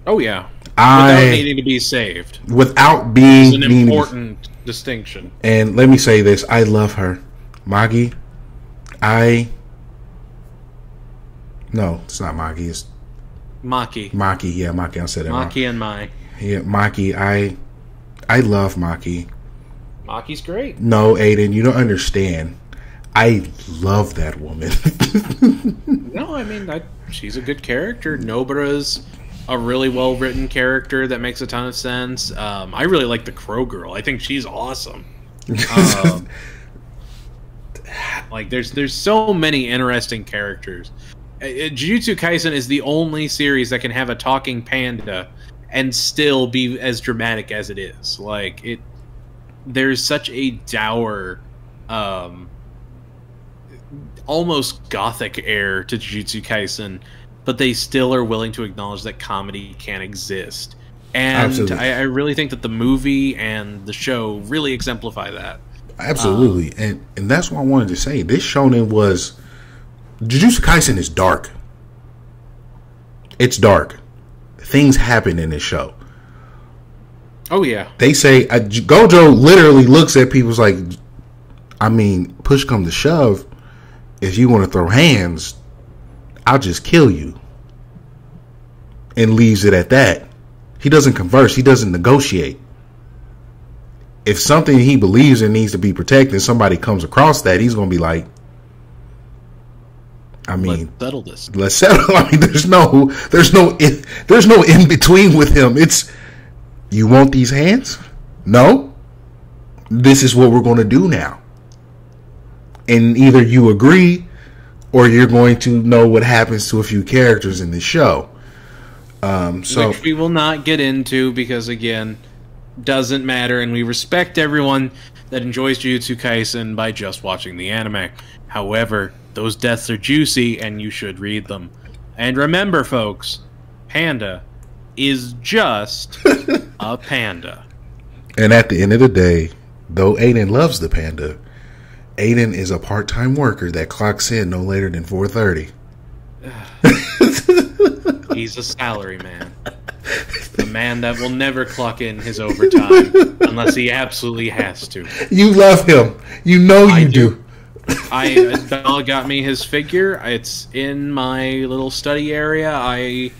Oh yeah, without needing to be saved. Without being an important distinction. And let me say this: I love her, Magi. No, it's not Magi. It's Maki. Maki, yeah, Maki. I said it. Maki and Mai. Yeah, Maki. I love Maki. Maki's great. No, Aidan, you don't understand. I love that woman. No, I mean, she's a good character. Nobara's a really well-written character that makes a ton of sense. I really like the Crow Girl. I think she's awesome. Like, there's so many interesting characters. Jujutsu Kaisen is the only series that can have a talking panda and still be as dramatic as it is. Like, there's such a dour, almost gothic air to Jujutsu Kaisen, but they still are willing to acknowledge that comedy can exist. And I really think that the movie and the show really exemplify that. Absolutely. And that's what I wanted to say. This shonen was... Jujutsu Kaisen is dark. It's dark. Things happen in this show. Oh, yeah. They say... Gojo literally looks at people's like... I mean, push come to shove, if you want to throw hands, I'll just kill you. And leaves it at that. He doesn't converse. He doesn't negotiate. If something he believes in needs to be protected, somebody comes across that, he's going to be like, I mean, let's settle this. Let's settle. I mean, there's no in between with him. It's, you want these hands? No. This is what we're going to do now. And either you agree, or you're going to know what happens to a few characters in the show. Which we will not get into because, again, doesn't matter, and we respect everyone that enjoys Jujutsu Kaisen by just watching the anime. However, those deaths are juicy, and you should read them. And remember, folks, Panda is just a panda. And at the end of the day, though Aidan loves the panda, Aidan is a part-time worker that clocks in no later than 4:30. He's a salary man. The man that will never clock in his overtime unless he absolutely has to. You love him. You know you do. Bella got me his figure. It's in my little study area. I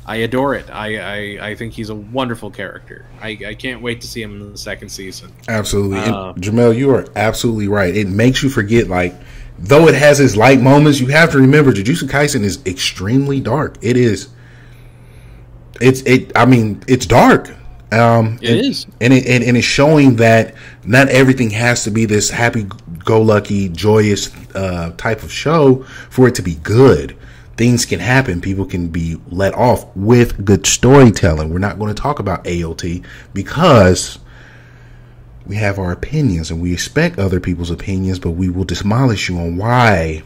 adore it. I think he's a wonderful character. I can't wait to see him in the second season. Absolutely. And Jamel, you are absolutely right. It makes you forget, like, though it has its light moments, you have to remember Jujutsu Kaisen is extremely dark. It is. I mean, it's dark. It is. And it's showing that not everything has to be this happy-go-lucky, joyous type of show for it to be good. Things can happen. People can be let off with good storytelling. We're not going to talk about AOT because we have our opinions and we expect other people's opinions, but we will demolish you on why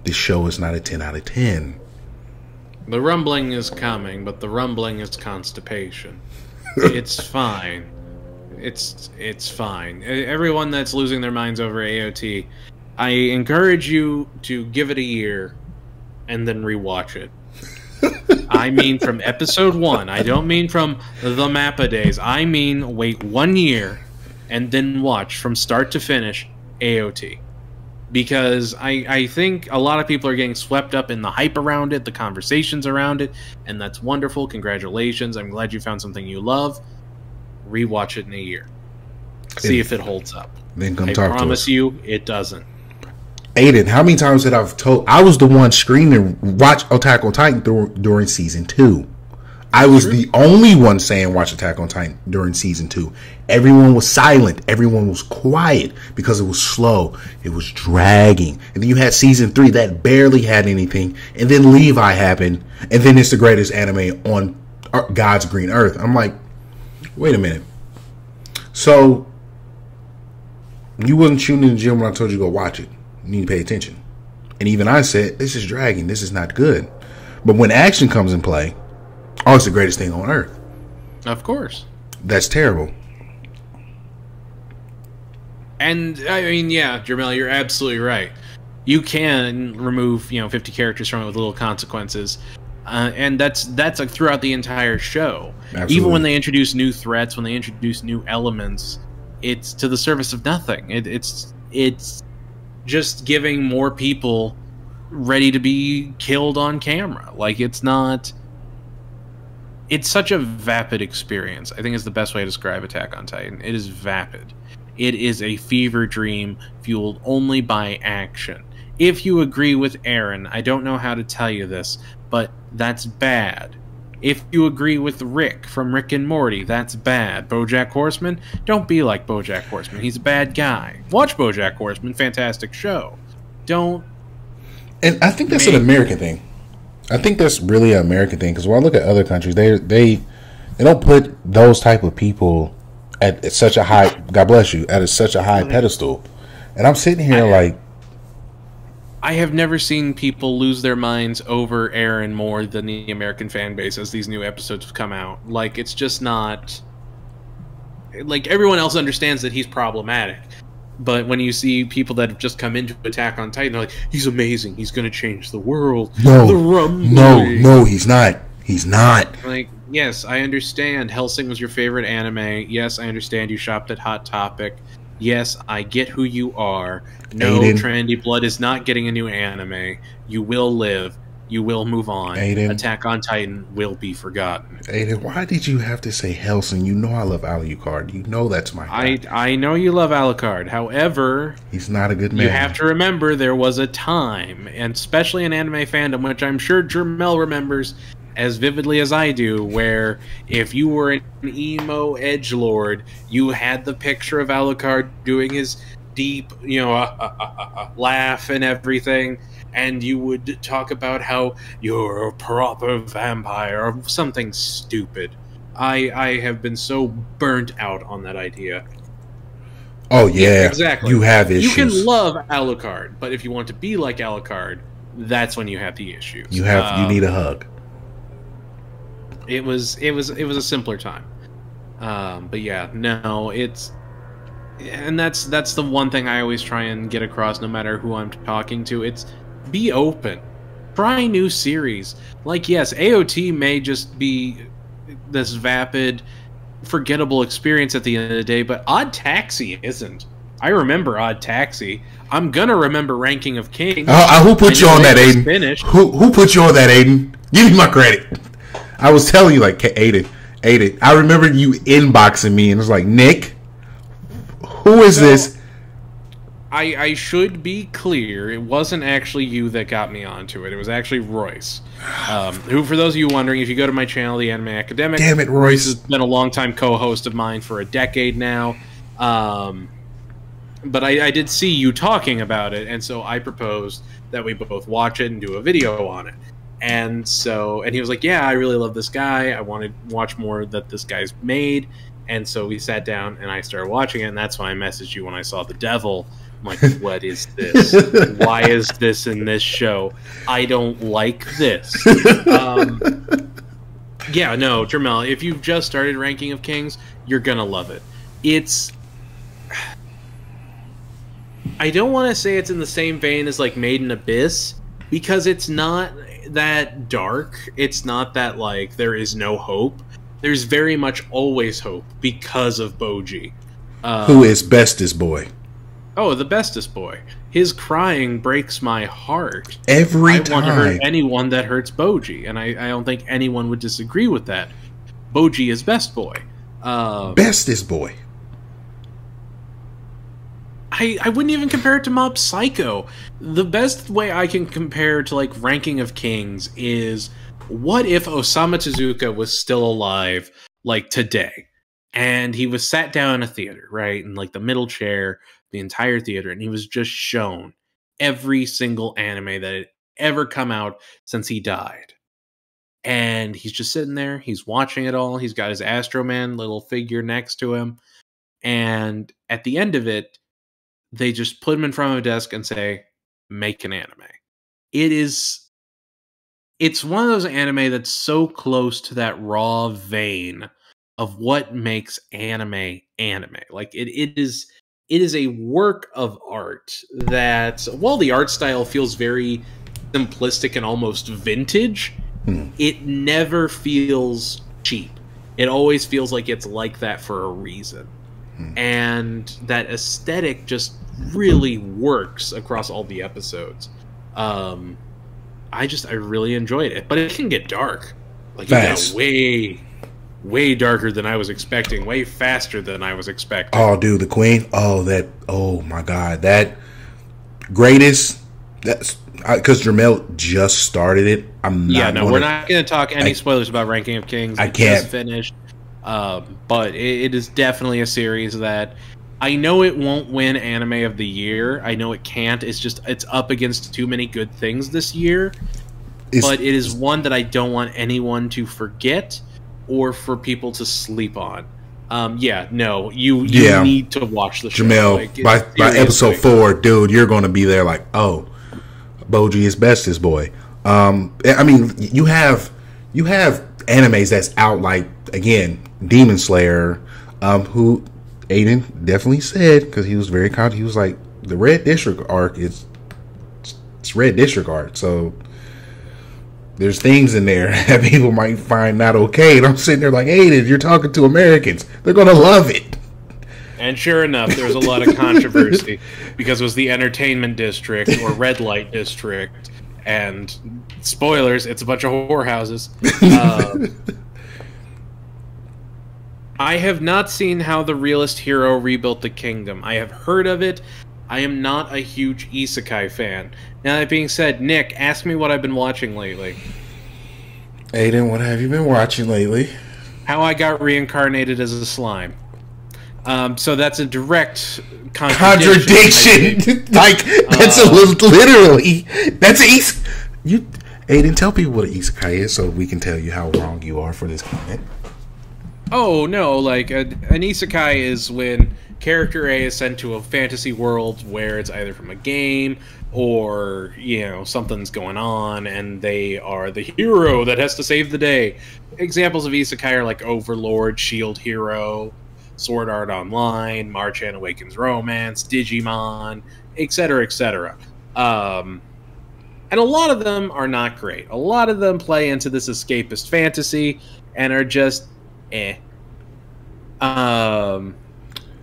this show is not a 10 out of 10. The rumbling is coming, but the rumbling is constipation. It's fine. It's fine. Everyone that's losing their minds over AOT, I encourage you to give it a year and then rewatch it. I mean from episode 1. I don't mean from the Mappa days. I mean wait 1 year and then watch from start to finish AOT. Because I think a lot of people are getting swept up in the hype around it, the conversations around it, and that's wonderful. Congratulations. I'm glad you found something you love. Rewatch it in a year. See if it holds up. Then come talk to us. I promise you, it doesn't. Aidan, how many times did I've told? I was the one screaming, watch Attack on Titan during season 2. I was the only one saying watch Attack on Titan during season 2. Everyone was silent. Everyone was quiet because it was slow. It was dragging. And then you had season 3 that barely had anything. And then Levi happened. And then it's the greatest anime on God's green earth. I'm like, wait a minute. So you wasn't shooting in the gym when I told you to go watch it. You need to pay attention. And even I said, this is dragging. This is not good. But when action comes in play, oh, it's the greatest thing on earth. Of course. That's terrible. And, I mean, yeah, Jermel, you're absolutely right. You can remove, 50 characters from it with little consequences. And that's like throughout the entire show. Absolutely. Even when they introduce new threats, when they introduce new elements, it's to the service of nothing. It's just giving more people ready to be killed on camera. Like, it's not... It's such a vapid experience. I think is the best way to describe Attack on Titan. It is vapid. It is a fever dream fueled only by action. If you agree with Aaron, I don't know how to tell you this, but that's bad. If you agree with Rick from Rick and Morty, that's bad. BoJack Horseman, don't be like BoJack Horseman. He's a bad guy. Watch BoJack Horseman, fantastic show. Don't. And I think that's an American thing. I think that's really an American thing because when I look at other countries, they don't put those type of people at such a high, God bless you, at such a high pedestal. And I'm sitting here like, I have never seen people lose their minds over Aaron more than the American fan base as these new episodes have come out. Like, it's just not... Like, everyone else understands that he's problematic. But when you see people that have just come into Attack on Titan, they're like, he's amazing, he's going to change the world. No, he's not. He's not. Like, yes, I understand Hellsing was your favorite anime. Yes, I understand you shopped at Hot Topic. Yes, I get who you are. No, Aidan. Trendy Blood is not getting a new anime. You will live. you will move on. Aidan. Attack on Titan will be forgotten. Aidan, why did you have to say Hellsing? You know I love Alucard. You know that's my guy. I know you love Alucard. However, he's not a good man. You have to remember there was a time, and especially in anime fandom, which I'm sure Jermel remembers as vividly as I do, where if you were an emo edgelord, you had the picture of Alucard doing his deep, laugh and everything, and you would talk about how you're a proper vampire or something stupid. I have been so burnt out on that idea. Oh yeah, exactly. You have issues. You can love Alucard, but if you want to be like Alucard, that's when you have the issues. You need a hug. It was a simpler time, but yeah, no, and that's the one thing I always try and get across, no matter who I'm talking to. It's be open, try new series. Like, yes, AOT may just be this vapid, forgettable experience at the end of the day, but Odd Taxi isn't. I remember Odd Taxi. I'm gonna remember Ranking of Kings. Who put you on that, Aidan? Who put you on that, Aidan? Give me my credit. I was telling you, like, Aidan. I remember you inboxing me, and it was like, Nick, who is this? I should be clear. It wasn't actually you that got me onto it. It was actually Royce. Who, for those of you wondering, if you go to my channel, The Anime Academic, damn it, Royce has been a longtime co-host of mine for a decade now. But I did see you talking about it, and so I proposed that we both watch it and do a video on it. And he was like, yeah, I really love this guy. I want to watch more that this guy's made. And so we sat down and I started watching it, and that's why I messaged you when I saw The Devil. I'm like, what is this? Why is this in this show? I don't like this. Yeah, no, Jermel, if you've just started Ranking of Kings, you're going to love it. I don't want to say it's in the same vein as, like, Made in Abyss, because it's not that dark. It's not that, like, there is no hope. There's very much always hope because of Boji. Who is bestest boy? Oh, the bestest boy. His crying breaks my heart. Every time. I want to hurt anyone that hurts Boji, and I don't think anyone would disagree with that. Boji is best boy. Bestest boy. I wouldn't even compare it to Mob Psycho. The best way I can compare to, like, Ranking of Kings is, what if Osamu Tezuka was still alive, like, today? And he was sat down in a theater, right? In, like, the middle chair, the entire theater, and he was just shown every single anime that had ever come out since he died. And he's just sitting there, he's watching it all, he's got his Astro Man little figure next to him, and at the end of it, they just put him in front of a desk and say, make an anime. It's one of those anime that's so close to that raw vein of what makes anime anime. Like, it is a work of art that, while the art style feels very simplistic and almost vintage, it never feels cheap. It always feels like it's like that for a reason. And that aesthetic just really works across all the episodes. I really enjoyed it, but it can get dark. Like, it got way darker than I was expecting, way faster than I was expecting. Oh, dude, the Queen. Oh my God, that greatest. That's because Jermel just started it. We're not going to talk any spoilers about Ranking of Kings. I can't. Just finished. But it is definitely a series that I know it won't win Anime of the Year. I know it can't. It's up against too many good things this year. But it is one that I don't want anyone to forget or for people to sleep on. You need to watch the show. Jamel, by episode 4, dude, you're going to be there like, oh, Boji is bestest boy. I mean, you have animes that's out, like, again, Demon Slayer, who Aidan definitely said, because he was very confident, he was like, the Red District arc it's Red District art, so there's things in there that people might find not okay, and I'm sitting there like, Aidan, you're talking to Americans, they're gonna love it. And sure enough, there was a lot of controversy because it was the Entertainment District or Red Light District, And spoilers, it's a bunch of whorehouses. I have not seen how the realist hero rebuilt the kingdom. I have heard of it. I am not a huge isekai fan. Now, that being said, Nick, ask me what I've been watching lately. Aidan, what have you been watching lately? How I got reincarnated as a slime. So that's a direct contradiction. Like, that's literally, that's an Aidan, tell people what an isekai is so we can tell you how wrong you are for this comment. Oh, no, like, an isekai is when character A is sent to a fantasy world where it's either from a game or, something's going on and they are the hero that has to save the day. Examples of isekai are like Overlord, Shield Hero, Sword Art Online, Marchand Awakens Romance, Digimon, etc., etc. And a lot of them are not great. A lot of them play into this escapist fantasy and are just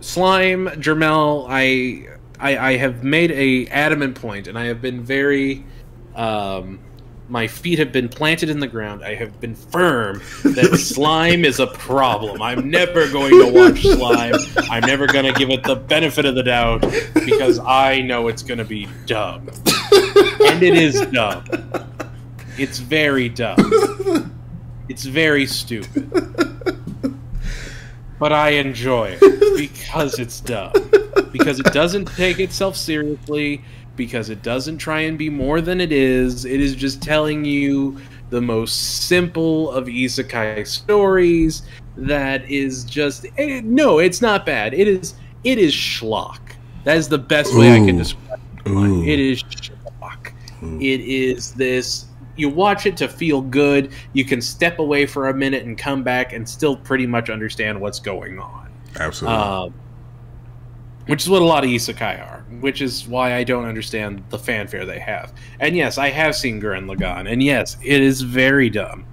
Slime, Jermel, I have made a adamant point, and I have been very my feet have been planted in the ground. I have been firm that Slime is a problem. I'm never going to watch Slime. I'm never going to give it the benefit of the doubt because I know it's going to be dumb. And it is dumb. It's very dumb. It's very stupid. But I enjoy it because it's dumb. Because it doesn't take itself seriously. Because it doesn't try and be more than it is. It is just telling you the most simple of isekai stories that is just... No, it's not bad. It is schlock. That is the best way I can describe it. It is schlock. It is this... You watch it to feel good. You can step away for a minute and come back and still pretty much understand what's going on. Absolutely. Which is what a lot of isekai are. Which is why I don't understand the fanfare they have. And yes, I have seen Gurren Lagann. And yes, it is very dumb.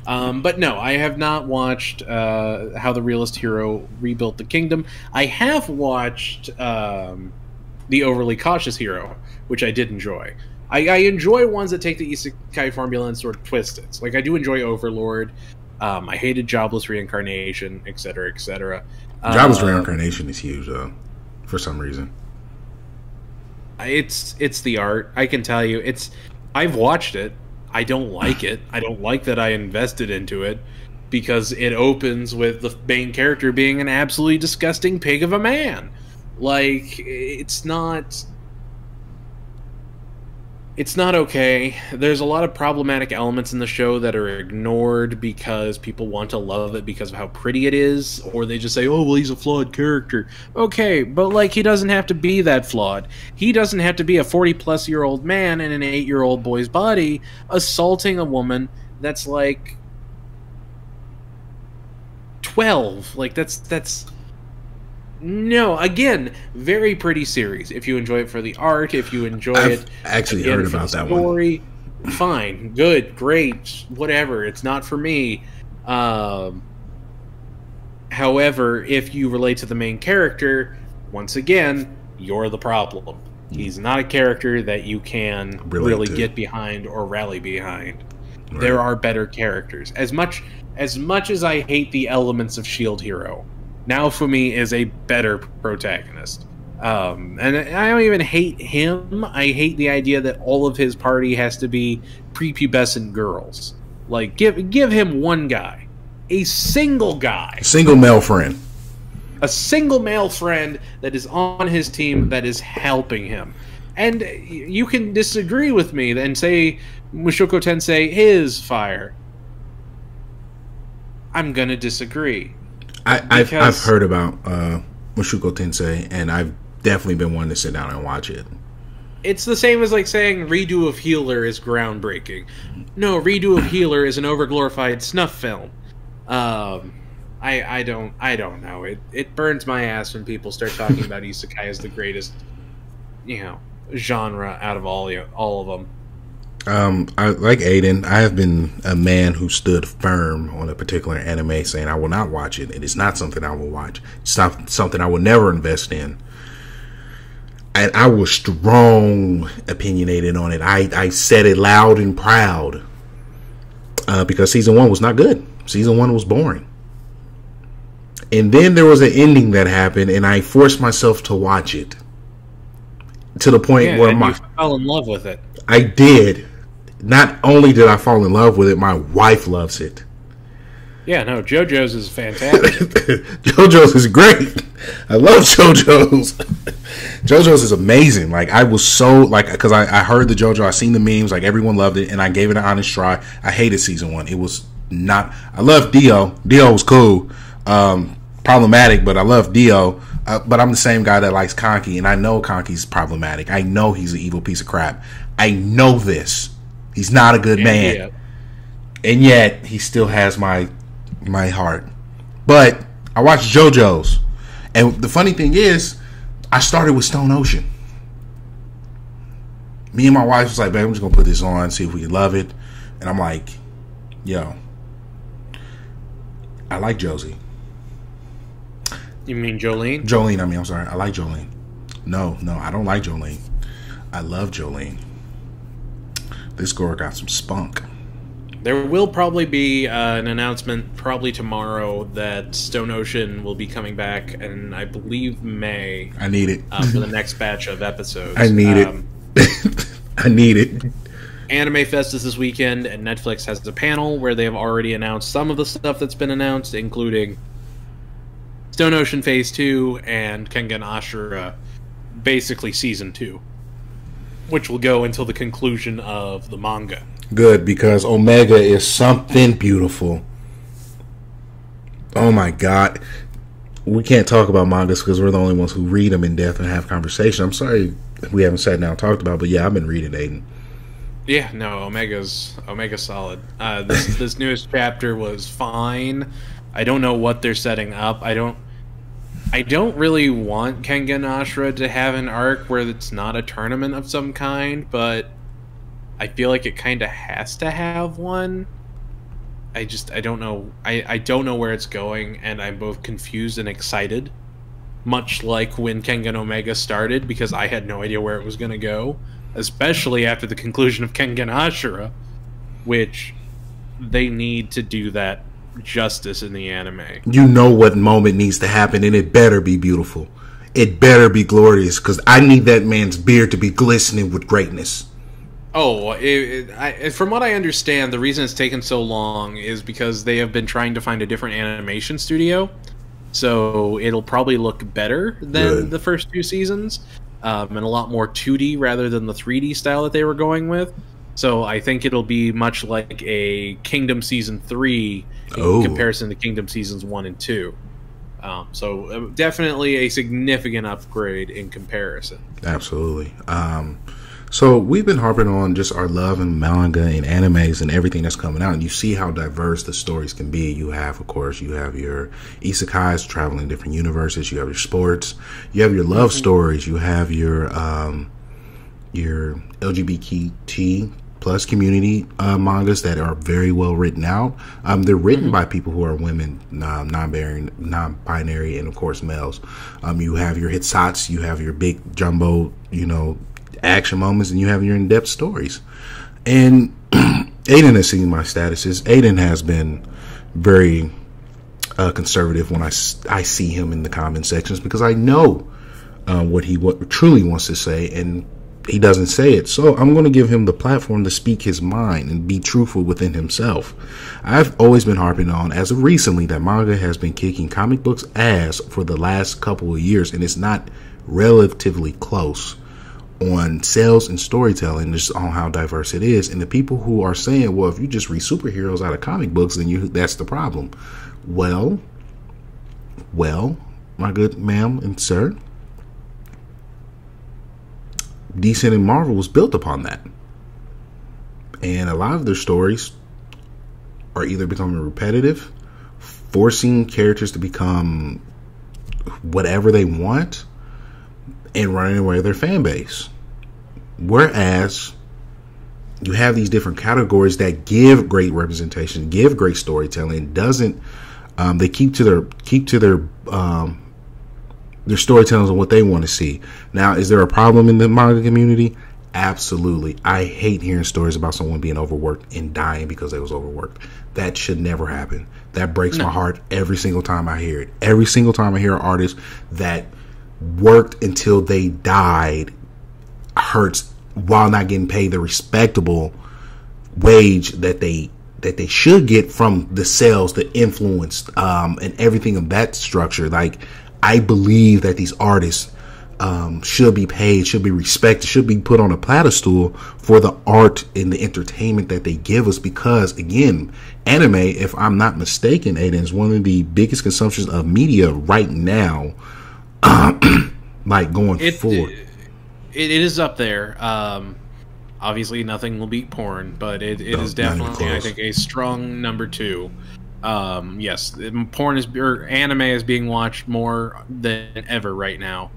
But no, I have not watched How the Realist Hero Rebuilt the Kingdom. I have watched The Overly Cautious Hero, which I did enjoy. I enjoy ones that take the isekai formula and sort of twist it. Like, I do enjoy Overlord. I hated Jobless Reincarnation, etc., etc. Jobless Reincarnation is huge, though, for some reason. It's the art. I can tell you. I've watched it. I don't like it. I don't like that I invested into it because it opens with the main character being an absolutely disgusting pig of a man. Like, it's not okay. There's a lot of problematic elements in the show that are ignored because people want to love it because of how pretty it is, or they just say, oh, well, he's a flawed character. Okay, but, like, he doesn't have to be that flawed. He doesn't have to be a 40-plus-year-old man in an 8-year-old boy's body assaulting a woman that's, like, 12. Like, that's... No, again, very pretty series. If you enjoy it for the art, if you enjoy I've actually heard about that story, one. Fine, good, great, whatever. It's not for me. However, if you relate to the main character, once again, you're the problem. He's not a character that you can really get behind or rally behind. Right. There are better characters. As much as I hate the elements of Shield Hero, Naofumi is a better protagonist. And I don't even hate him. I hate the idea that all of his party has to be prepubescent girls. Like, give him one guy. A single guy. A single male friend. A single male friend that is on his team that is helping him. And you can disagree with me and say Mushoku Tensei is fire. I'm gonna disagree. I've heard about Mushoku Tensei, and I've definitely been wanting to sit down and watch it. It's the same as like saying Redo of Healer is groundbreaking. No, Redo of Healer is an overglorified snuff film. I don't know. It burns my ass when people start talking about isekai as the greatest, genre out of all of them. Like Aidan, I have been a man who stood firm on a particular anime, saying I will not watch it. It is not something I will watch. It's not something I will never invest in. And I was strong opinionated on it. I said it loud and proud. Because season 1 was not good. Season 1 was boring. And then there was an ending that happened, and I forced myself to watch it. To the point where you fell in love with it. I did. Not only did I fall in love with it, my wife loves it. Yeah, no, JoJo's is fantastic. JoJo's is great. I love JoJo's. JoJo's is amazing. Like, I was so, like, because I heard the JoJo, I seen the memes, like, everyone loved it, and I gave it an honest try. I hated season 1. It was not, I loved Dio. Dio was cool. Problematic, but I love Dio. But I'm the same guy that likes Conky, and I know Conky's problematic. I know he's an evil piece of crap. I know this. He's not a good man. Yeah. And yet, he still has my heart. But I watched JoJo's. And the funny thing is, I started with Stone Ocean. Me and my wife was like, babe, I'm just going to put this on, see if we love it. And I'm like, yo, I like Josie. You mean Jolene? Jolene, I'm sorry. I like Jolene. No, I don't like Jolene. I love Jolene. This girl got some spunk. There will probably be an announcement, probably tomorrow, that Stone Ocean will be coming back, and I believe May. I need it. For the next batch of episodes. I need it. I need it. Anime Fest is this weekend, and Netflix has a panel where they have already announced some of the stuff that's been announced, including Stone Ocean Phase 2 and Kengan Ashura, basically Season 2, which will go until the conclusion of the manga. Good, because Omega is something beautiful. Oh my god. We can't talk about mangas because we're the only ones who read them in depth and have conversation. I'm sorry we haven't sat down and talked about it, but yeah, I've been reading Aidan. Yeah, no, Omega's solid. This newest chapter was fine. I don't know what they're setting up. I don't really want Kengan Ashura to have an arc where it's not a tournament of some kind, but I feel like it kind of has to have one. I don't know. I don't know where it's going, and I'm both confused and excited. Much like when Kengan Omega started, because I had no idea where it was going to go, especially after the conclusion of Kengan Ashura, which they need to do that justice in the anime. You know what moment needs to happen, and it better be beautiful. It better be glorious, because I need that man's beard to be glistening with greatness. Oh, from what I understand, the reason it's taken so long is because they have been trying to find a different animation studio. So it'll probably look better than the first 2 seasons, and a lot more 2D rather than the 3D style that they were going with. So I think it'll be much like a Kingdom Season 3 in comparison to Kingdom Seasons 1 and 2. So definitely a significant upgrade in comparison. Absolutely. So we've been harping on just our love and manga and animes and everything that's coming out, and you see how diverse the stories can be. You have, of course, you have your isekais traveling different universes. You have your sports. You have your love stories. You have your LGBT plus community mangas that are very well written out. They're written by people who are women, non-binary, and of course males. You have your hitsats. You have your big jumbo, action moments, and you have your in-depth stories. And Aidan has seen my statuses. Aidan has been very conservative when I see him in the comment sections, because I know what he truly wants to say, and he doesn't say it. So I'm going to give him the platform to speak his mind and be truthful within himself. I've always been harping on, as of recently, that manga has been kicking comic books' ass for the last couple of years, and it's not relatively close on sales and storytelling, just on how diverse it is. And the people who are saying, well, if you just read superheroes out of comic books, then that's the problem. Well, my good ma'am and sir, DC and Marvel was built upon that. And a lot of their stories are either becoming repetitive, forcing characters to become whatever they want, and running away with their fan base. Whereas you have these different categories that give great representation, give great storytelling, they keep to their Their storytelling is what they want to see. Now, is there a problem in the manga community? Absolutely. I hate hearing stories about someone being overworked and dying because they was overworked. That should never happen. That breaks my heart every single time I hear it. Every single time I hear an artist that worked until they died hurts while not getting paid the respectable wage that they should get from the sales, the influence, and everything of that structure. Like, I believe that these artists should be paid, should be respected, should be put on a pedestal for the art and the entertainment that they give us. Because, again, anime, if I'm not mistaken, Aidan, is one of the biggest consumptions of media right now. Like, going forward, it is up there. Obviously, nothing will beat porn, but it is definitely, I think, a strong number 2. Yes, porn is, or anime is being watched more than ever right now.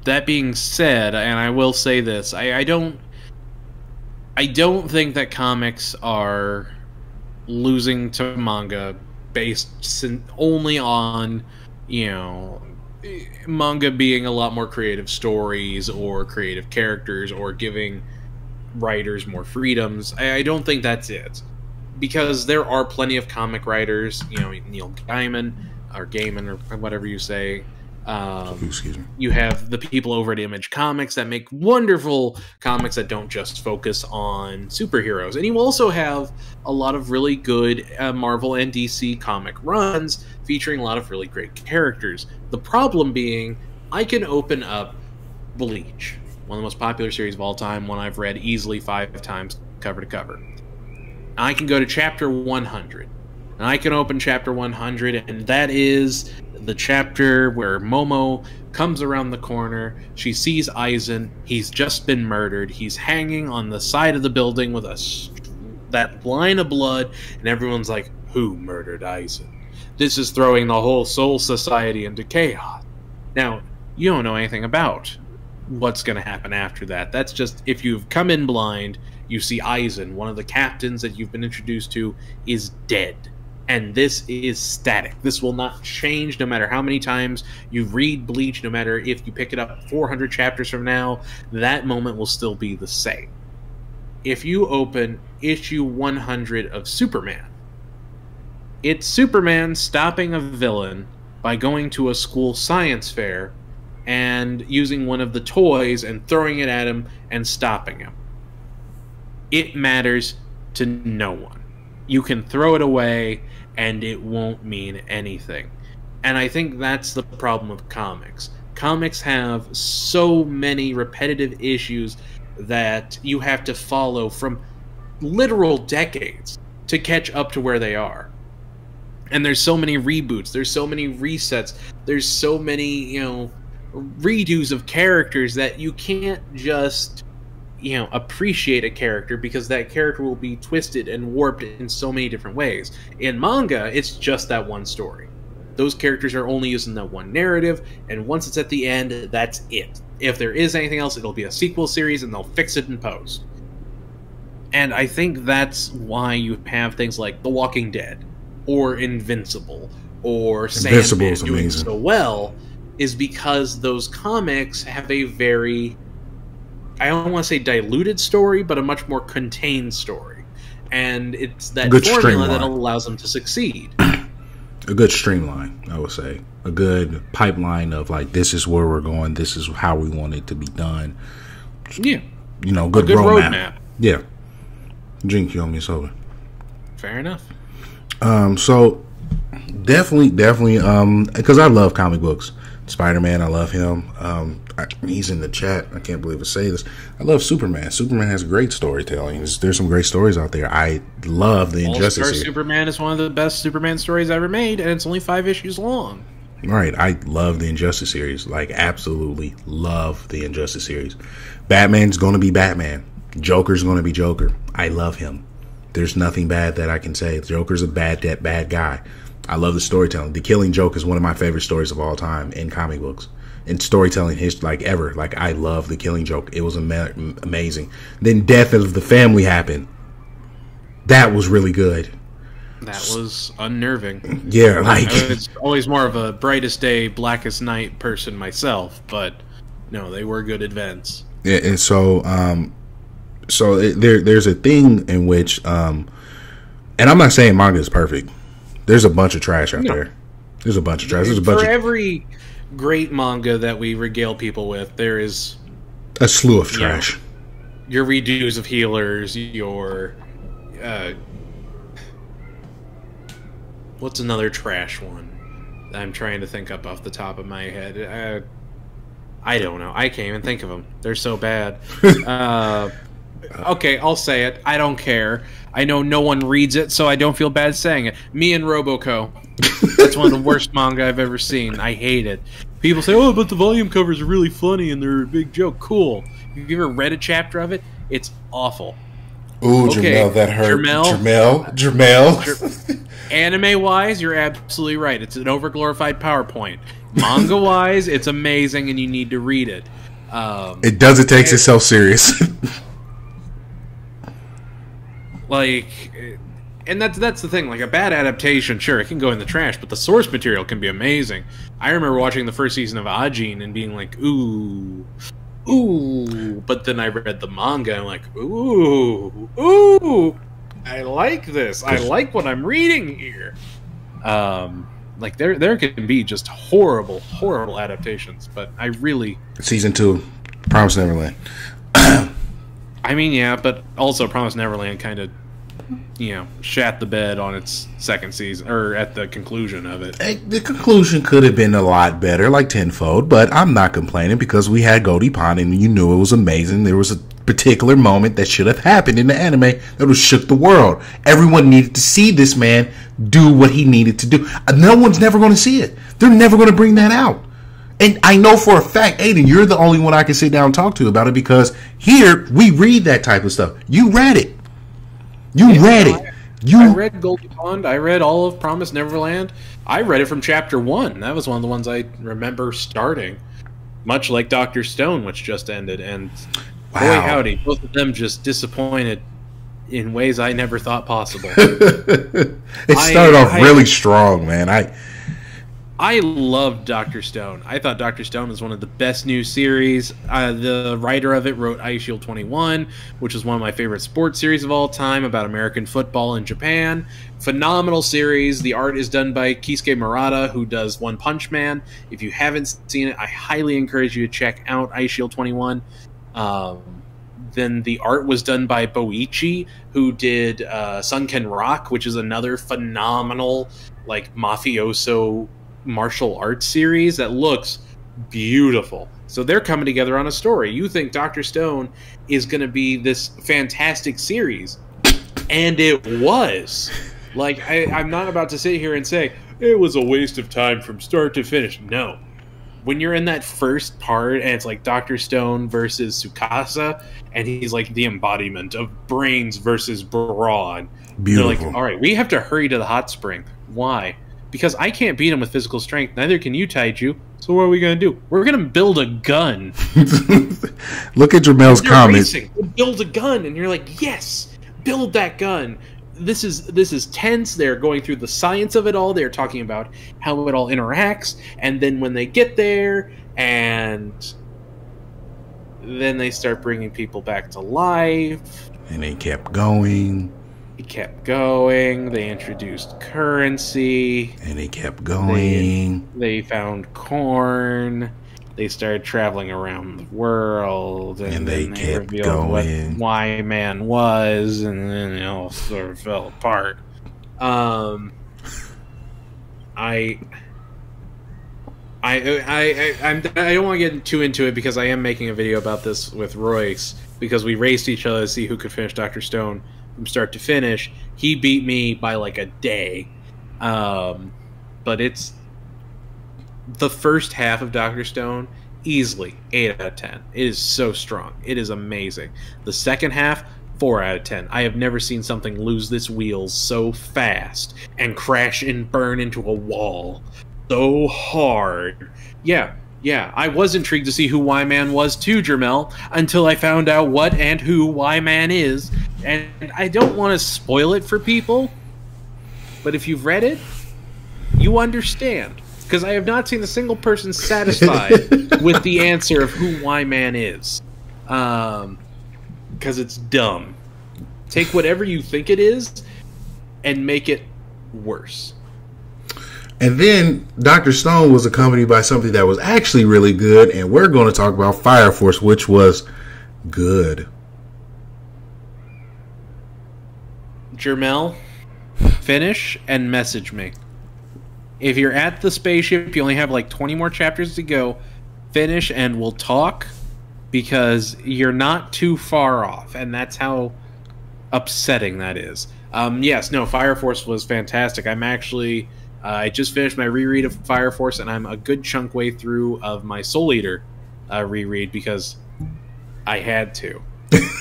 That being said, and I will say this, I don't think that comics are losing to manga based only on, you know, manga being a lot more creative stories or creative characters or giving writers more freedoms. I don't think that's it, because there are plenty of comic writers, you know, Neil Gaiman or Gaiman or whatever you say. Excuse me. You have the people over at Image Comics that make wonderful comics that don't just focus on superheroes. And you also have a lot of really good Marvel and DC comic runs featuring a lot of really great characters. The problem being, I can open up Bleach, one of the most popular series of all time, one I've read easily 5 times cover to cover. I can go to chapter 100, and I can open chapter 100, and that is the chapter where Momo comes around the corner. She sees Aizen. He's just been murdered. He's hanging on the side of the building with that line of blood, and everyone's like, who murdered Aizen? This is throwing the whole Soul Society into chaos. Now, you don't know anything about what's going to happen after that. That's just, if you've come in blind, you see Aizen, one of the captains that you've been introduced to, is dead. And this is static. This will not change no matter how many times you read Bleach, no matter if you pick it up 400 chapters from now, that moment will still be the same. If you open issue 100 of Superman, it's Superman stopping a villain by going to a school science fair and using one of the toys and throwing it at him and stopping him. It matters to no one. You can throw it away and it won't mean anything. And I think that's the problem with comics. Comics have so many repetitive issues that you have to follow from literal decades to catch up to where they are. And there's so many reboots, there's so many resets, there's so many, you know, redos of characters that you can't just, you know, appreciate a character, because that character will be twisted and warped in so many different ways. In manga, it's just that one story. Those characters are only using that one narrative, and once it's at the end, that's it. If there is anything else, it'll be a sequel series, and they'll fix it in post. And I think that's why you have things like The Walking Dead, or Invincible, or Sandman doing so well, is because those comics have a very, I don't want to say diluted story, but a much more contained story. And it's that good formula that allows them to succeed. A good streamline, I would say. A good pipeline of, like, this is where we're going, this is how we want it to be done. Yeah. You know, good roadmap. Yeah. Drink, you owe me soda. Fair enough. So, definitely, because I love comic books. Spider-Man, I love him. He's in the chat. I can't believe I say this. I love Superman. Superman has great storytelling. There's some great stories out there. I love the Injustice All-Star series. Superman is one of the best Superman stories ever made, and it's only 5 issues long. Right. I love the Injustice series. Like, absolutely love the Injustice series. Batman's going to be Batman. Joker's going to be Joker. I love him. There's nothing bad that I can say. Joker's a bad guy. I love the storytelling. The Killing Joke is one of my favorite stories of all time in comic books. In storytelling history, like, ever. Like, I love The Killing Joke. It was amazing. Then Death of the Family happened. That was really good. That was unnerving. Yeah, like I was always more of a brightest day, blackest night person myself, but no, they were good events. Yeah, and so there's a thing in which and I'm not saying manga is perfect. There's a bunch of trash out there. There's a bunch of trash. There's a bunch for of every great manga that we regale people with, there is a slew of trash. Your redos of healers, your what's another trash one that I'm trying to think up off the top of my head? I don't know. I can't even think of them. They're so bad. Okay, I'll say it. I don't care. I know no one reads it, so I don't feel bad saying it. Me and Roboco. That's one of the worst manga I've ever seen. I hate it. People say, oh, but the volume covers are really funny and they're a big joke. Cool. Have you ever read a chapter of it? It's awful. Ooh, okay. Jamel, that hurt. Jamel. Anime-wise, you're absolutely right. It's an overglorified PowerPoint. Manga-wise, it's amazing and you need to read it. It doesn't take itself serious. Like, and that's the thing. Like, a bad adaptation, sure, it can go in the trash, but the source material can be amazing. I remember watching the first season of Aidan and being like, ooh. But then I read the manga and I'm like, ooh, I like this. I like what I'm reading here. Like, there can be just horrible adaptations, but I really... Season 2, Promised Neverland. I mean, yeah, but also Promised Neverland kind of, shat the bed on its second season, or at the conclusion of it. The conclusion could have been a lot better, like tenfold, but I'm not complaining because we had Goldie Pond and you knew it was amazing. There was a particular moment that should have happened in the anime that would have shook the world. Everyone needed to see this man do what he needed to do. No one's never going to see it. They're never going to bring that out. And I know for a fact, Aidan, you're the only one I can sit down and talk to about it because here we read that type of stuff. You read it. I read Goldie Pond. I read all of Promised Neverland. I read it from chapter 1. That was one of the ones I remember starting. Much like Dr. Stone, which just ended. And boy, howdy, both of them just disappointed in ways I never thought possible. It started off really strong, man. I loved Dr. Stone. I thought Dr. Stone was one of the best new series. The writer of it wrote Ice Shield 21, which is one of my favorite sports series of all time about American football in Japan. Phenomenal series. The art is done by Keisuke Murata, who does One Punch Man. If you haven't seen it, I highly encourage you to check out Ice Shield 21. Then the art was done by Boichi, who did Sunken Rock, which is another phenomenal, like, mafioso martial arts series that looks beautiful. So they're coming together on a story. You think Dr. Stone is going to be this fantastic series, and it was. Like, I'm not about to sit here and say it was a waste of time from start to finish. No. When you're in that first part and it's like Dr. Stone versus Tsukasa, and he's like the embodiment of brains versus brawn. Beautiful. They're like, all right, we have to hurry to the hot spring. Why? Because I can't beat him with physical strength. Neither can you, Taiju. So what are we going to do? We're going to build a gun. Look at Jamel's comments. Build a gun. And you're like, yes, build that gun. This is tense. They're going through the science of it all. They're talking about how it all interacts. And then when they get there, and then they start bringing people back to life. And they kept going. It kept going. They introduced currency. And they kept going. They found corn. They started traveling around the world. And then they kept revealed going. What Y-Man was. And then it all sort of fell apart. I don't want to get too into it because I am making a video about this with Royce. Because we raced each other to see who could finish Dr. Stone from start to finish. He beat me by like a day. But it's the first half of Dr. Stone, easily 8 out of 10. It is so strong. It is amazing. The second half, 4 out of 10. I have never seen something lose its wheels so fast and crash and burn into a wall so hard. Yeah, I was intrigued to see who Y-Man was too, Jermel, until I found out what and who Y-Man is. And I don't want to spoil it for people, But if you've read it, you understand. Because I have not seen a single person satisfied with the answer of who Y-Man is. Because it's dumb. Take whatever you think it is and make it worse. And then Dr. Stone was accompanied by something that was actually really good, and we're going to talk about Fire Force, which was good. Jermel, finish and message me. If you're at the spaceship, you only have like 20 more chapters to go. Finish and we'll talk, because you're not too far off, and that's how upsetting that is. Yes, no, Fire Force was fantastic. I'm actually... I just finished my reread of Fire Force, and I'm a good chunk way through of my Soul Eater reread, because I had to.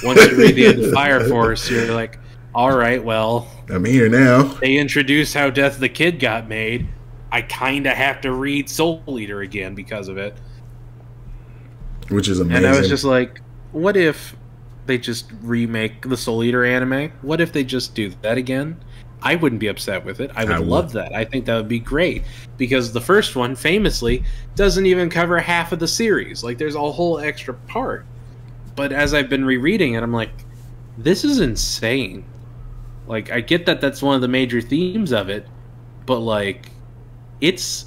Once you read the end of Fire Force, you're like, all right, well... I'm here now. They introduced how Death of the Kid got made. I kind of have to read Soul Eater again because of it. Which is amazing. And I was just like, what if they just remake the Soul Eater anime? What if they just do that again? I wouldn't be upset with it. I would love that. I think that would be great. Because the first one, famously, doesn't even cover half of the series. Like, there's a whole extra part. But as I've been rereading it, I'm like, this is insane. Like, I get that that's one of the major themes of it, but, like, it's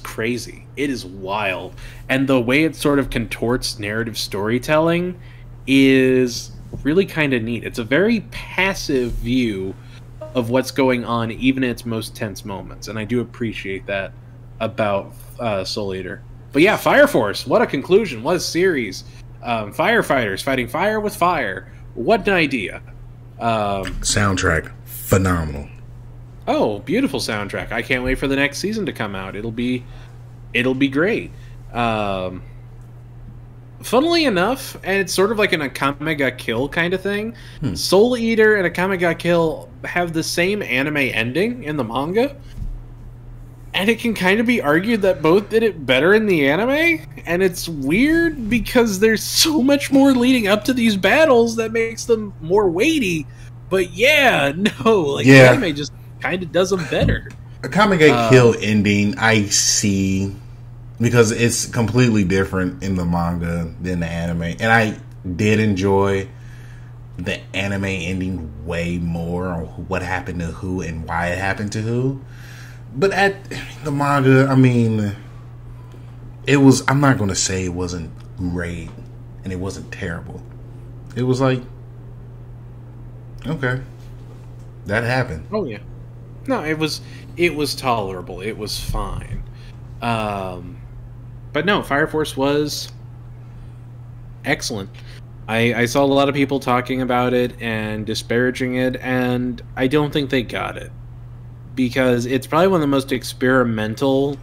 crazy. It is wild. And the way it sort of contorts narrative storytelling is really kind of neat. It's a very passive view of what's going on, even in its most tense moments, and I do appreciate that about Soul Eater. But yeah, Fire Force, what a conclusion, what a series. Firefighters fighting fire with fire. What an idea. Soundtrack, phenomenal. Oh, beautiful soundtrack. I can't wait for the next season to come out. It'll be great. Funnily enough, and it's sort of like an Akame ga Kill kind of thing, Soul Eater and Akame ga Kill have the same anime ending in the manga, and it can kind of be argued that both did it better in the anime, and it's weird because there's so much more leading up to these battles that makes them more weighty, but the anime just kind of does them better. Akame ga Kill ending, I see... because it's completely different in the manga than the anime. And I did enjoy the anime ending way more on what happened to who and why it happened to who. But at the manga, I mean, it was... I'm not going to say it wasn't great and it wasn't terrible. It was like, okay, that happened. Oh, yeah. No, it was tolerable. It was fine. But no, Fire Force was excellent. I saw a lot of people talking about it and disparaging it, and I don't think they got it. Because it's probably one of the most experimental,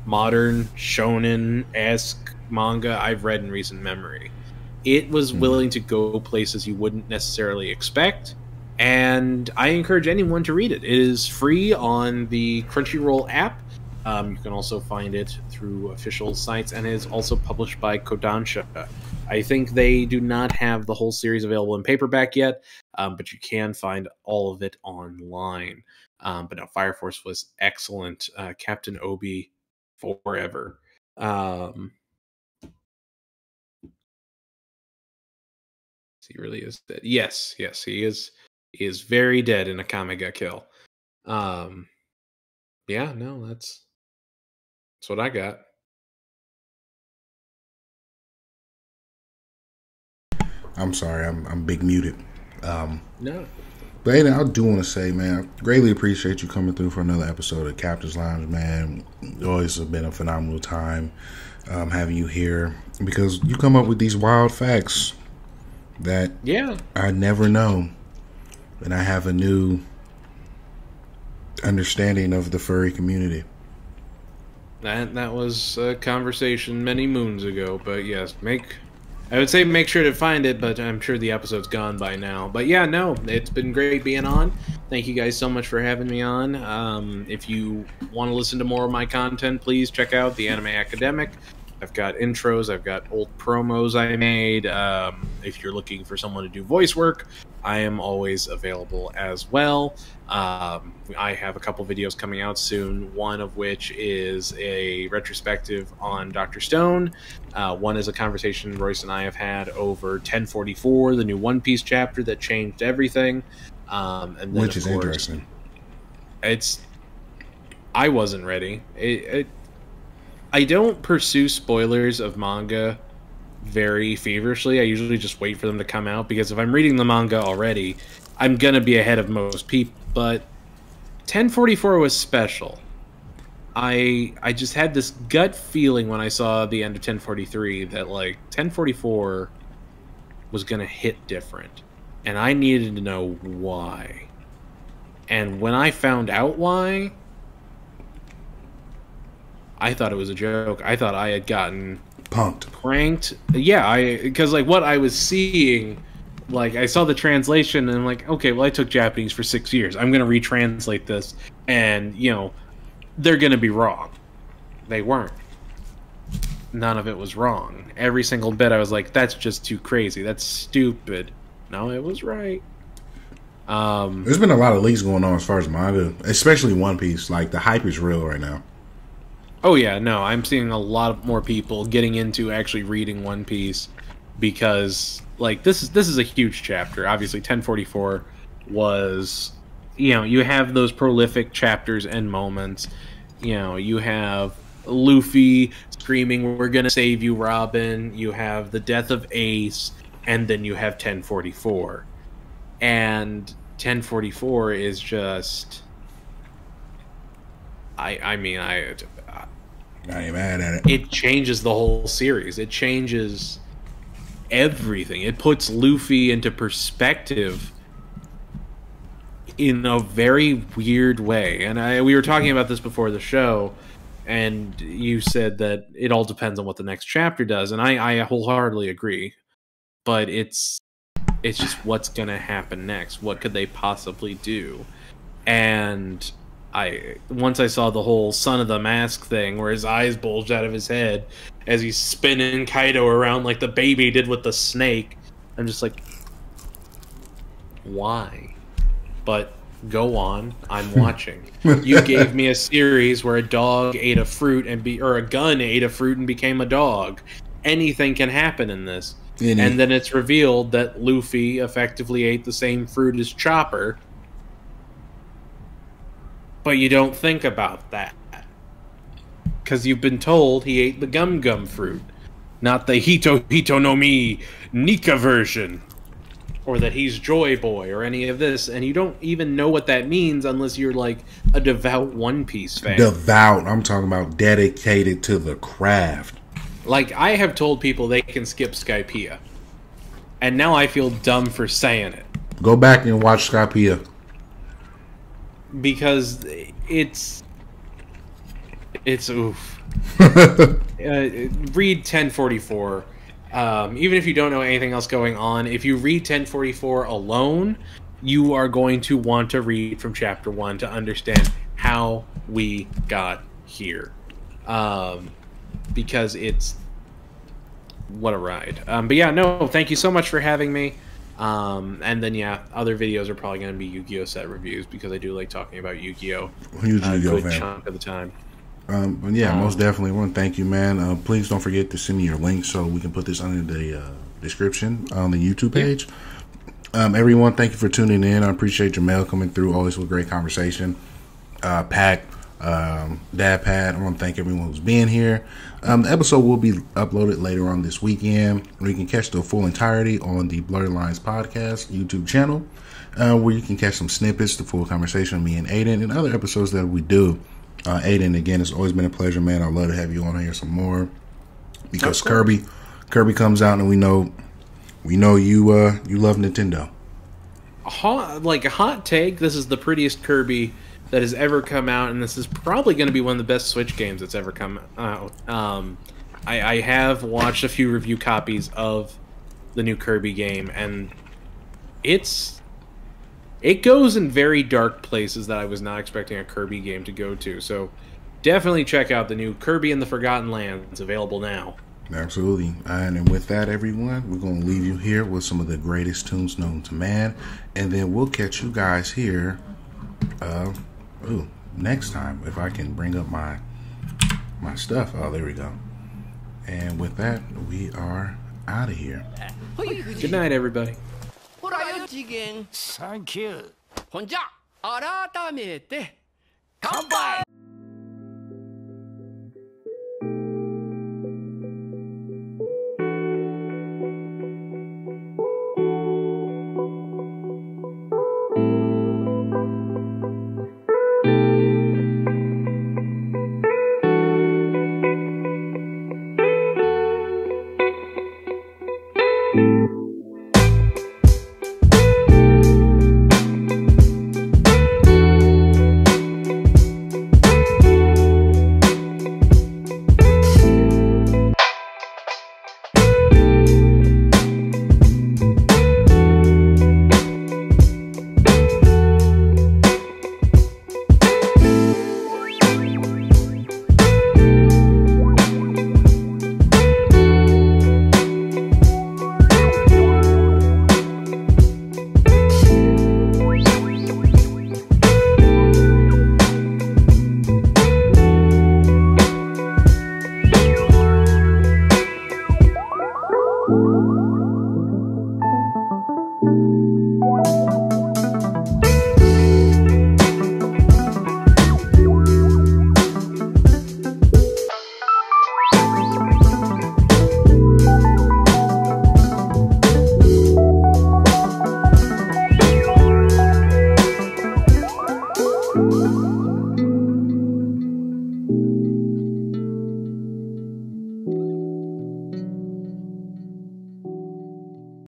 modern, shonen-esque manga I've read in recent memory. It was willing to go places you wouldn't necessarily expect, and I encourage anyone to read it. It is free on the Crunchyroll app. You can also find it through official sites, and it is also published by Kodansha. I think they do not have the whole series available in paperback yet, but you can find all of it online. But no, Fire Force was excellent. Captain Obi forever. He really is dead. Yes, he is. He is very dead in Akame ga Kill. Yeah, no, that's what I got. I'm sorry, I'm big muted. No. But Aidan, I do want to say, man, I greatly appreciate you coming through for another episode of Captain's Lounge, man. Always has been a phenomenal time having you here, because you come up with these wild facts that I never know, and I have a new understanding of the furry community. That was a conversation many moons ago, but yes, I would say make sure to find it, but I'm sure the episode's gone by now. But yeah, no, it's been great being on. Thank you guys so much for having me on. If you want to listen to more of my content, please check out The Anime Academic. I've got intros, I've got old promos I made. If you're looking for someone to do voice work, I am always available as well. I have a couple videos coming out soon, one of which is a retrospective on Dr. Stone. One is a conversation Royce and I have had over 1044, the new One Piece chapter that changed everything. And then, which is interesting. I wasn't ready. I don't pursue spoilers of manga very feverishly. I usually just wait for them to come out, because if I'm reading the manga already, I'm gonna be ahead of most people. But 1044 was special. I just had this gut feeling when I saw the end of 1043 that, like, 1044 was gonna hit different, and I needed to know why. And when I found out why, I thought it was a joke. I thought I had gotten pranked. Yeah, because, like, what I was seeing, like, I saw the translation and I'm like, okay, well, I took Japanese for 6 years. I'm going to retranslate this, and, you know, they're going to be wrong. They weren't. None of it was wrong. Every single bit I was like, that's just too crazy. That's stupid. No, it was right. There's been a lot of leaks going on as far as manga, especially One Piece. Like, the hype is real right now. Oh yeah, no, I'm seeing a lot more people getting into actually reading One Piece, because, like, this is a huge chapter. Obviously, 1044 was, you know, you have those prolific chapters and moments. You know, you have Luffy screaming, "We're gonna save you, Robin." You have the death of Ace, and then you have 1044. And 1044 is just, I mean, I ain't mad at it. It changes the whole series. It changes everything. It puts Luffy into perspective in a very weird way. And we were talking about this before the show, and you said that it all depends on what the next chapter does, and I wholeheartedly agree. But it's just what's going to happen next. What could they possibly do? And once I saw the whole Son of the Mask thing, where his eyes bulged out of his head as he's spinning Kaido around like the baby did with the snake, I'm just like, why? But go on, I'm watching. You gave me a series where a dog ate a fruit or a gun ate a fruit and became a dog. Anything can happen in this. And then it's revealed that Luffy effectively ate the same fruit as Chopper. But you don't think about that, because you've been told he ate the gum fruit, not the Hito no Mi Nika version, or that he's Joy Boy, or any of this, and you don't even know what that means unless you're, like, a devout One Piece fan. Devout. I'm talking about dedicated to the craft. Like, I have told people they can skip Skypiea, and now I feel dumb for saying it. Go back and watch Skypiea. Because it's oof. Read 1044. Even if you don't know anything else going on, if you read 1044 alone, you are going to want to read from chapter 1 to understand how we got here. Because it's, what a ride. But yeah, no, thank you so much for having me. And then, yeah, other videos are probably going to be Yu-Gi-Oh! Set reviews, because I do like talking about Yu-Gi-Oh! Huge Yu-Gi-Oh! fan. Chunk of the time. But yeah, most definitely. I want to thank you, man. Please don't forget to send me your link so we can put this under the description on the YouTube page. Everyone, thank you for tuning in. I appreciate your mail coming through. Always with great conversation. Pack, Dad Pat, I want to thank everyone who's being here. The episode will be uploaded later on this weekend, where you can catch the full entirety on the Blurred Lines Podcast YouTube channel, where you can catch some snippets, the full conversation with me and Aidan, and other episodes that we do. Aidan, again, it's always been a pleasure, man. I'd love to have you on here some more, because Kirby comes out, and we know you love Nintendo. Like a hot take, this is the prettiest Kirby that has ever come out, and this is probably going to be one of the best Switch games that's ever come out. I have watched a few review copies of the new Kirby game, and it goes in very dark places that I was not expecting a Kirby game to go to. So definitely check out the new Kirby and the Forgotten Lands, available now. Absolutely. And with that, everyone, we're going to leave you here with some of the greatest tunes known to man. And then we'll catch you guys here next time. If I can bring up my stuff. Oh, there we go. And with that, we are out of here. Good night, everybody. ほらよ次元 Thank you. ほんじゃ改めて乾杯